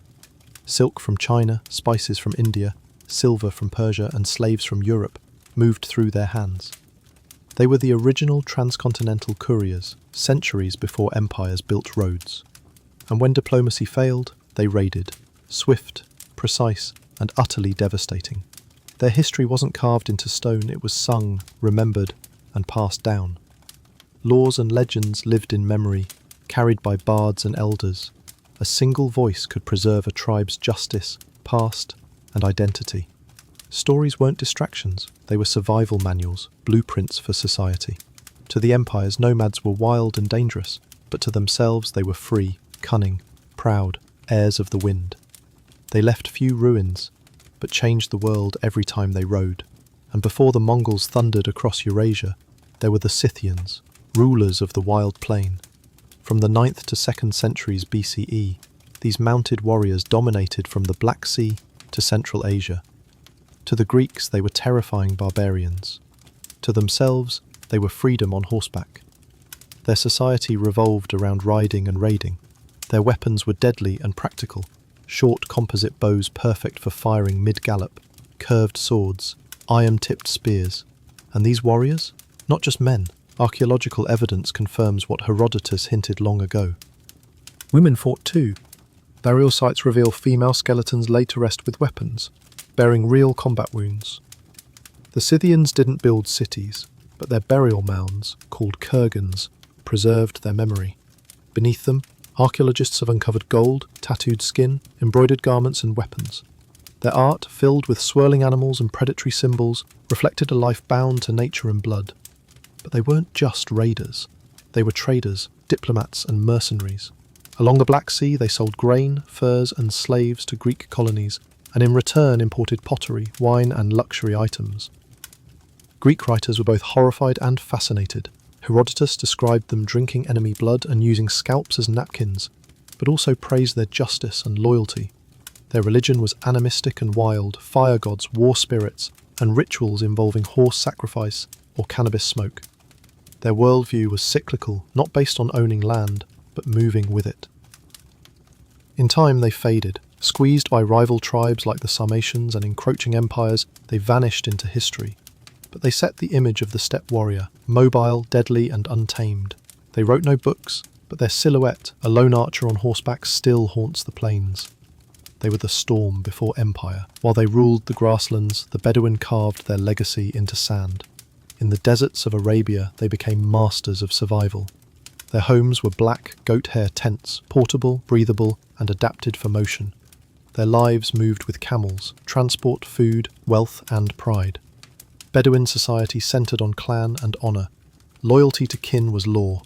Silk from China, spices from India, silver from Persia, and slaves from Europe moved through their hands. They were the original transcontinental couriers, centuries before empires built roads. And when diplomacy failed, they raided, swift, precise, and utterly devastating. Their history wasn't carved into stone, it was sung, remembered, and passed down. Laws and legends lived in memory, carried by bards and elders. A single voice could preserve a tribe's justice, past, and identity. Stories weren't distractions, they were survival manuals, blueprints for society. To the empires, nomads were wild and dangerous, but to themselves they were free, cunning, proud, heirs of the wind. They left few ruins, but changed the world every time they rode. And before the Mongols thundered across Eurasia, there were the Scythians, rulers of the wild plain. From the 9th to 2nd centuries BCE, these mounted warriors dominated from the Black Sea to Central Asia. To the Greeks, they were terrifying barbarians. To themselves, they were freedom on horseback. Their society revolved around riding and raiding. Their weapons were deadly and practical, short composite bows perfect for firing mid-gallop, curved swords, iron-tipped spears. And these warriors? Not just men. Archaeological evidence confirms what Herodotus hinted long ago. Women fought too. Burial sites reveal female skeletons laid to rest with weapons, bearing real combat wounds. The Scythians didn't build cities, but their burial mounds, called kurgans, preserved their memory. Beneath them, archaeologists have uncovered gold, tattooed skin, embroidered garments and weapons. Their art, filled with swirling animals and predatory symbols, reflected a life bound to nature and blood. But they weren't just raiders. They were traders, diplomats and mercenaries. Along the Black Sea, they sold grain, furs and slaves to Greek colonies, and in return imported pottery, wine and luxury items. Greek writers were both horrified and fascinated. Herodotus described them drinking enemy blood and using scalps as napkins, but also praised their justice and loyalty. Their religion was animistic and wild, fire gods, war spirits, and rituals involving horse sacrifice or cannabis smoke. Their worldview was cyclical, not based on owning land, but moving with it. In time they faded. Squeezed by rival tribes like the Sarmatians and encroaching empires, they vanished into history. But they set the image of the steppe warrior, mobile, deadly and untamed. They wrote no books, but their silhouette, a lone archer on horseback, still haunts the plains. They were the storm before empire. While they ruled the grasslands, the Bedouin carved their legacy into sand. In the deserts of Arabia, they became masters of survival. Their homes were black, goat-hair tents, portable, breathable, and adapted for motion. Their lives moved with camels, transport, food, wealth, and pride. Bedouin society centered on clan and honor. Loyalty to kin was law.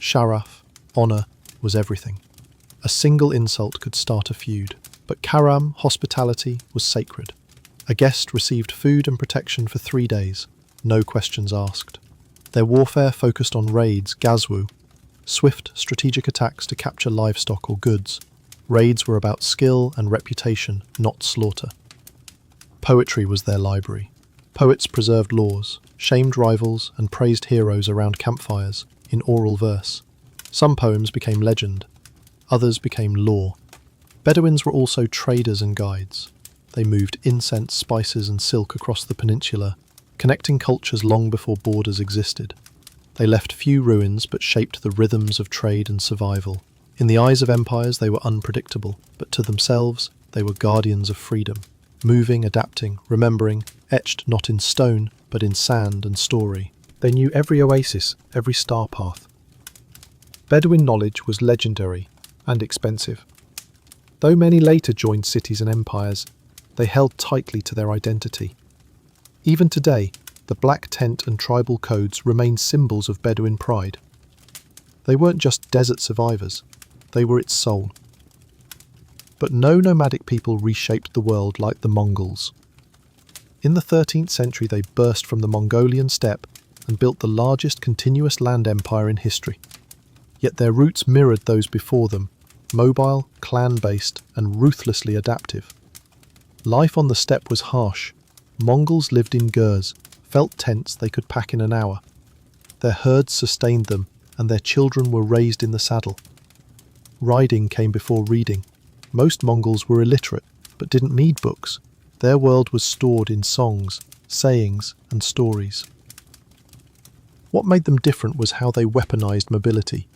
Sharaf, honor, was everything. A single insult could start a feud, but karam, hospitality, was sacred. A guest received food and protection for 3 days, no questions asked. Their warfare focused on raids, gazwu, swift strategic attacks to capture livestock or goods. Raids were about skill and reputation, not slaughter. Poetry was their library. Poets preserved laws, shamed rivals, and praised heroes around campfires in oral verse. Some poems became legend, others became law. Bedouins were also traders and guides. They moved incense, spices, and silk across the peninsula, connecting cultures long before borders existed. They left few ruins but shaped the rhythms of trade and survival. In the eyes of empires, they were unpredictable, but to themselves, they were guardians of freedom, moving, adapting, remembering, etched not in stone, but in sand and story. They knew every oasis, every star path. Bedouin knowledge was legendary and expensive. Though many later joined cities and empires, they held tightly to their identity. Even today, the black tent and tribal codes remain symbols of Bedouin pride. They weren't just desert survivors, they were its soul. But no nomadic people reshaped the world like the Mongols. In the 13th century, they burst from the Mongolian steppe and built the largest continuous land empire in history. Yet their roots mirrored those before them, mobile, clan-based, and ruthlessly adaptive. Life on the steppe was harsh. Mongols lived in gurs, felt tents they could pack in an hour. Their herds sustained them, and their children were raised in the saddle. Riding came before reading. Most Mongols were illiterate, but didn't need books. Their world was stored in songs, sayings, and stories. What made them different was how they weaponized mobility.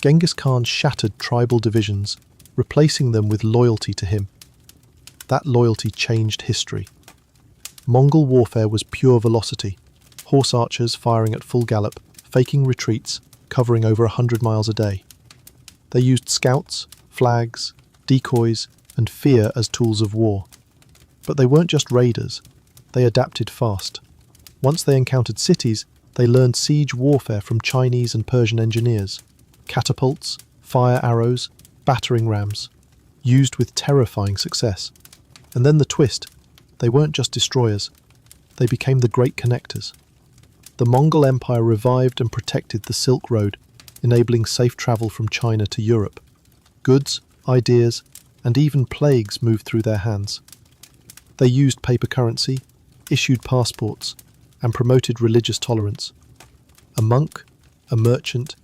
Genghis Khan shattered tribal divisions, replacing them with loyalty to him. That loyalty changed history. Mongol warfare was pure velocity, horse archers firing at full gallop, faking retreats, covering over 100 miles a day. They used scouts, flags, decoys, and fear as tools of war. But they weren't just raiders, they adapted fast. Once they encountered cities, they learned siege warfare from Chinese and Persian engineers. Catapults, fire arrows, battering rams, used with terrifying success. And then the twist, they weren't just destroyers, they became the great connectors. The Mongol Empire revived and protected the Silk Road, enabling safe travel from China to Europe. Goods, ideas, and even plagues moved through their hands. They used paper currency, issued passports, and promoted religious tolerance. A monk, a merchant,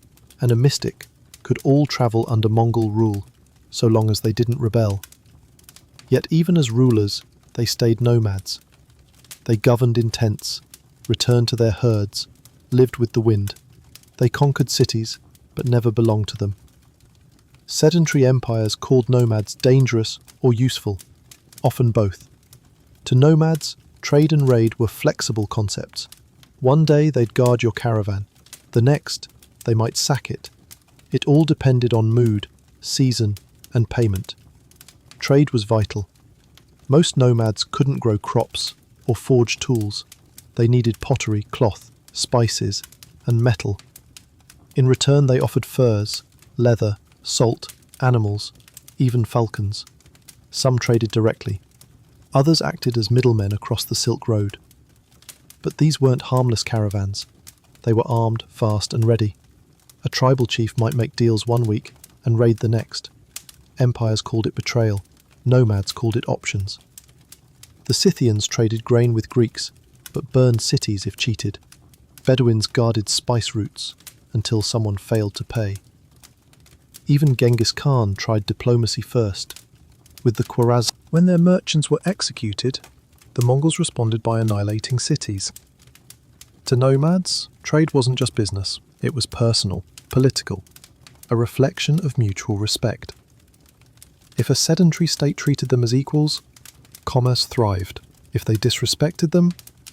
and a mystic could all travel under Mongol rule, so long as they didn't rebel. Yet even as rulers, they stayed nomads. They governed in tents, returned to their herds, lived with the wind. They conquered cities, but never belonged to them. Sedentary empires called nomads dangerous or useful, often both. To nomads, trade and raid were flexible concepts. One day they'd guard your caravan, the next they might sack it. It all depended on mood, season, and payment. Trade was vital. Most nomads couldn't grow crops or forge tools. They needed pottery, cloth, spices, and metal. In return, they offered furs, leather, salt, animals, even falcons. Some traded directly. Others acted as middlemen across the Silk Road. But these weren't harmless caravans. They were armed, fast, and ready. A tribal chief might make deals one week and raid the next. Empires called it betrayal. Nomads called it options. The Scythians traded grain with Greeks, but burned cities if cheated. Bedouins guarded spice routes until someone failed to pay. Even Genghis Khan tried diplomacy first, with the Khwarazm. When their merchants were executed, the Mongols responded by annihilating cities. To nomads, trade wasn't just business, it was personal, political, a reflection of mutual respect. If a sedentary state treated them as equals, commerce thrived. If they disrespected them,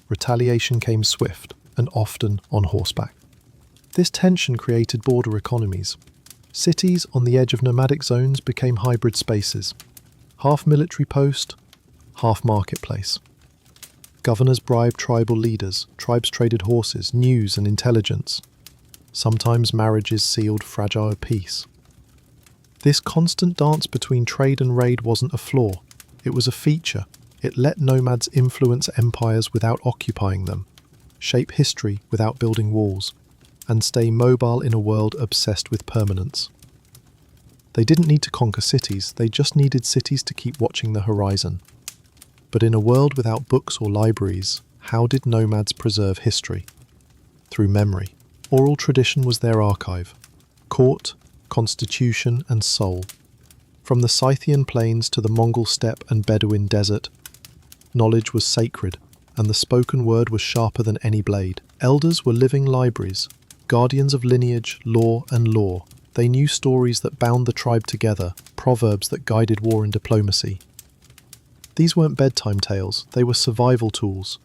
retaliation came swift and often on horseback. This tension created border economies. Cities on the edge of nomadic zones became hybrid spaces, half military post, half marketplace. Governors bribed tribal leaders, tribes traded horses, news and intelligence. Sometimes marriages sealed fragile peace. This constant dance between trade and raid wasn't a flaw, it was a feature. It let nomads influence empires without occupying them, shape history without building walls, and stay mobile in a world obsessed with permanence. They didn't need to conquer cities, they just needed cities to keep watching the horizon. But in a world without books or libraries, how did nomads preserve history? Through memory. Oral tradition was their archive. Court, constitution, and soul. From the Scythian plains to the Mongol steppe and Bedouin desert, knowledge was sacred, and the spoken word was sharper than any blade. Elders were living libraries, guardians of lineage, law, and lore. They knew stories that bound the tribe together, proverbs that guided war and diplomacy. These weren't bedtime tales, they were survival tools.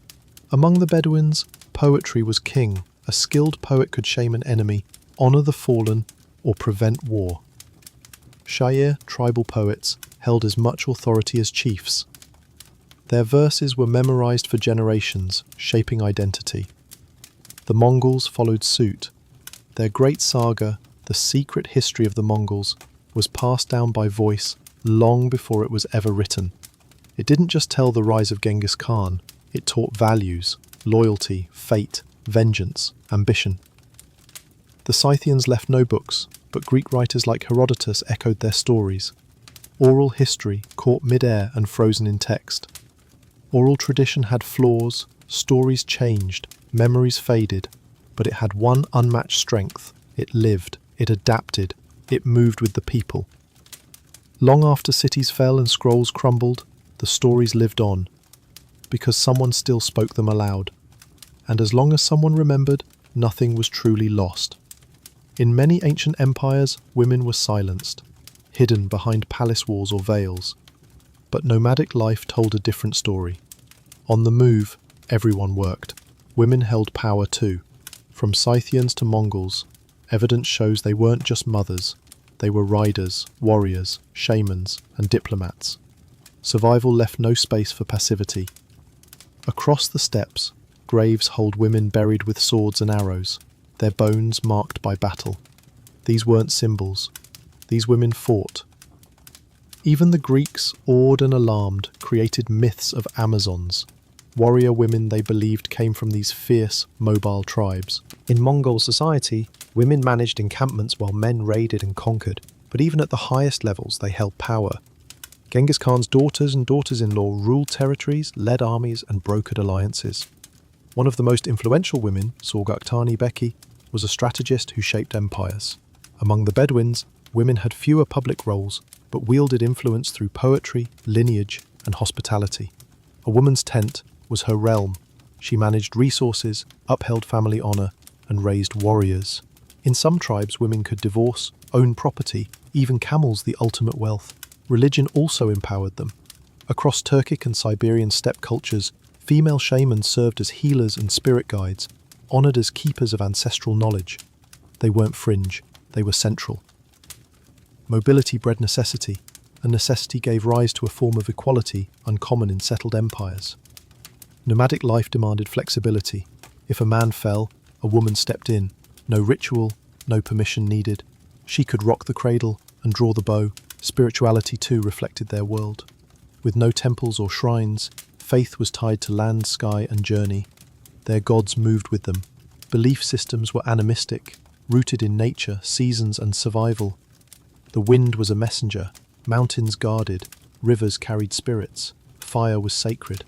Among the Bedouins, poetry was king. A skilled poet could shame an enemy, honour the fallen, or prevent war. Shair, tribal poets, held as much authority as chiefs. Their verses were memorized for generations, shaping identity. The Mongols followed suit. Their great saga, the secret history of the Mongols, was passed down by voice long before it was ever written. It didn't just tell the rise of Genghis Khan, it taught values, loyalty, fate, vengeance, ambition. The Scythians left no books, but Greek writers like Herodotus echoed their stories. Oral history caught mid-air and frozen in text. Oral tradition had flaws, stories changed, memories faded, but it had one unmatched strength. It lived, it adapted, it moved with the people. Long after cities fell and scrolls crumbled, the stories lived on, because someone still spoke them aloud. And as long as someone remembered, nothing was truly lost. In many ancient empires, women were silenced, hidden behind palace walls or veils. But nomadic life told a different story. On the move, everyone worked. Women held power too. From Scythians to Mongols, evidence shows they weren't just mothers. They were riders, warriors, shamans, and diplomats. Survival left no space for passivity. Across the steppes, graves hold women buried with swords and arrows, their bones marked by battle. These weren't symbols. These women fought. Even the Greeks, awed and alarmed, created myths of Amazons, warrior women they believed came from these fierce, mobile tribes. In Mongol society, women managed encampments while men raided and conquered, but even at the highest levels they held power. Genghis Khan's daughters and daughters-in-law ruled territories, led armies, and brokered alliances. One of the most influential women, Sorghaghtani Beki, was a strategist who shaped empires. Among the Bedouins, women had fewer public roles, but wielded influence through poetry, lineage, and hospitality. A woman's tent was her realm. She managed resources, upheld family honor, and raised warriors. In some tribes, women could divorce, own property, even camels, the ultimate wealth. Religion also empowered them. Across Turkic and Siberian steppe cultures, female shamans served as healers and spirit guides, honored as keepers of ancestral knowledge. They weren't fringe, they were central. Mobility bred necessity, and necessity gave rise to a form of equality uncommon in settled empires. Nomadic life demanded flexibility. If a man fell, a woman stepped in. No ritual, no permission needed. She could rock the cradle and draw the bow. Spirituality too reflected their world. With no temples or shrines, faith was tied to land, sky, and journey. Their gods moved with them. Belief systems were animistic, rooted in nature, seasons, and survival. The wind was a messenger, mountains guarded, rivers carried spirits, fire was sacred.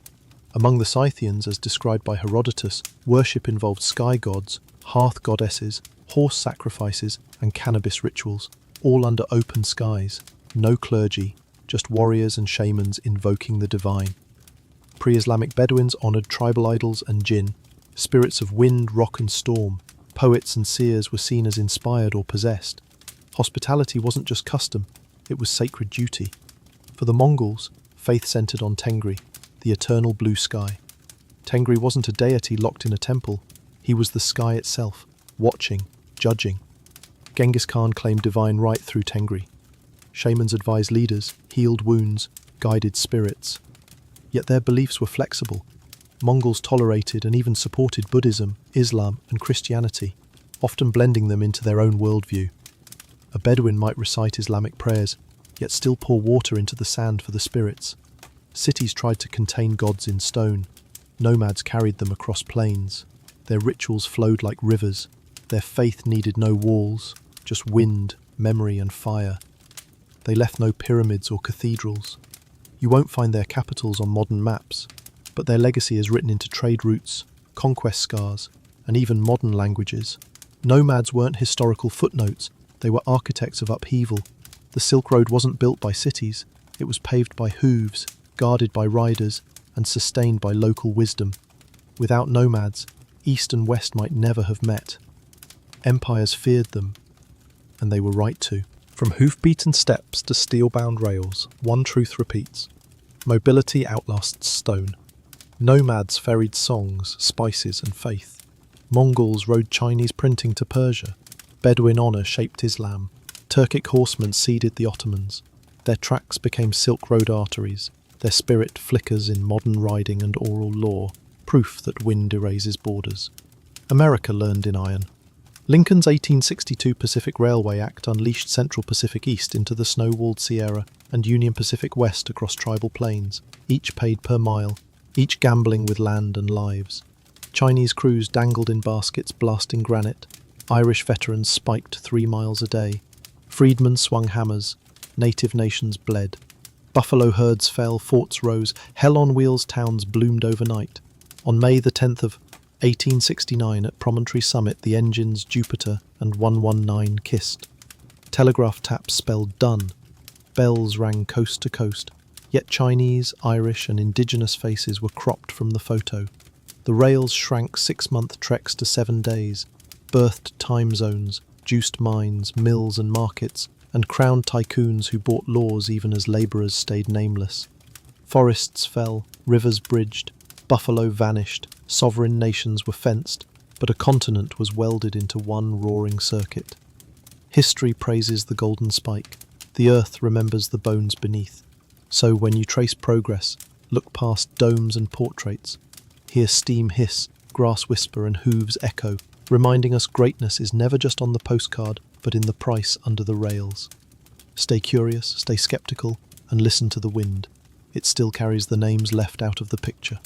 Among the Scythians, as described by Herodotus, worship involved sky gods, hearth goddesses, horse sacrifices, and cannabis rituals, all under open skies. No clergy, just warriors and shamans invoking the divine. Pre-Islamic Bedouins honoured tribal idols and jinn, spirits of wind, rock and storm. Poets and seers were seen as inspired or possessed. Hospitality wasn't just custom, it was sacred duty. For the Mongols, faith centred on Tengri, the eternal blue sky. Tengri wasn't a deity locked in a temple, he was the sky itself, watching, judging. Genghis Khan claimed divine right through Tengri. Shamans advised leaders, healed wounds, guided spirits. Yet their beliefs were flexible. Mongols tolerated and even supported Buddhism, Islam, and Christianity, often blending them into their own worldview. A Bedouin might recite Islamic prayers, yet still pour water into the sand for the spirits. Cities tried to contain gods in stone. Nomads carried them across plains. Their rituals flowed like rivers. Their faith needed no walls, just wind, memory, and fire. They left no pyramids or cathedrals. You won't find their capitals on modern maps, but their legacy is written into trade routes, conquest scars, and even modern languages. Nomads weren't historical footnotes, they were architects of upheaval. The Silk Road wasn't built by cities, it was paved by hooves, guarded by riders, and sustained by local wisdom. Without nomads, East and West might never have met. Empires feared them, and they were right to. From hoof-beaten steps to steel-bound rails, one truth repeats. Mobility outlasts stone. Nomads ferried songs, spices, and faith. Mongols rode Chinese printing to Persia. Bedouin honour shaped Islam. Turkic horsemen seeded the Ottomans. Their tracks became Silk Road arteries. Their spirit flickers in modern riding and oral law, proof that wind erases borders. America learned in iron. Lincoln's 1862 Pacific Railway Act unleashed Central Pacific East into the snow-walled Sierra and Union Pacific West across tribal plains, each paid per mile, each gambling with land and lives. Chinese crews dangled in baskets blasting granite. Irish veterans spiked 3 miles a day. Freedmen swung hammers. Native nations bled. Buffalo herds fell, forts rose. Hell on wheels towns bloomed overnight. On May the 10th of 1869 at Promontory Summit, the engines Jupiter and 119 kissed. Telegraph taps spelled done. Bells rang coast to coast. Yet Chinese, Irish and indigenous faces were cropped from the photo. The rails shrank 6-month treks to 7 days, birthed time zones, juiced mines, mills and markets, and crowned tycoons who bought laws even as labourers stayed nameless. Forests fell, rivers bridged, buffalo vanished, sovereign nations were fenced, but a continent was welded into one roaring circuit. History praises the golden spike. The earth remembers the bones beneath. So when you trace progress, look past domes and portraits. Hear steam hiss, grass whisper and hooves echo, reminding us greatness is never just on the postcard, but in the price under the rails. Stay curious, stay skeptical, and listen to the wind. It still carries the names left out of the picture.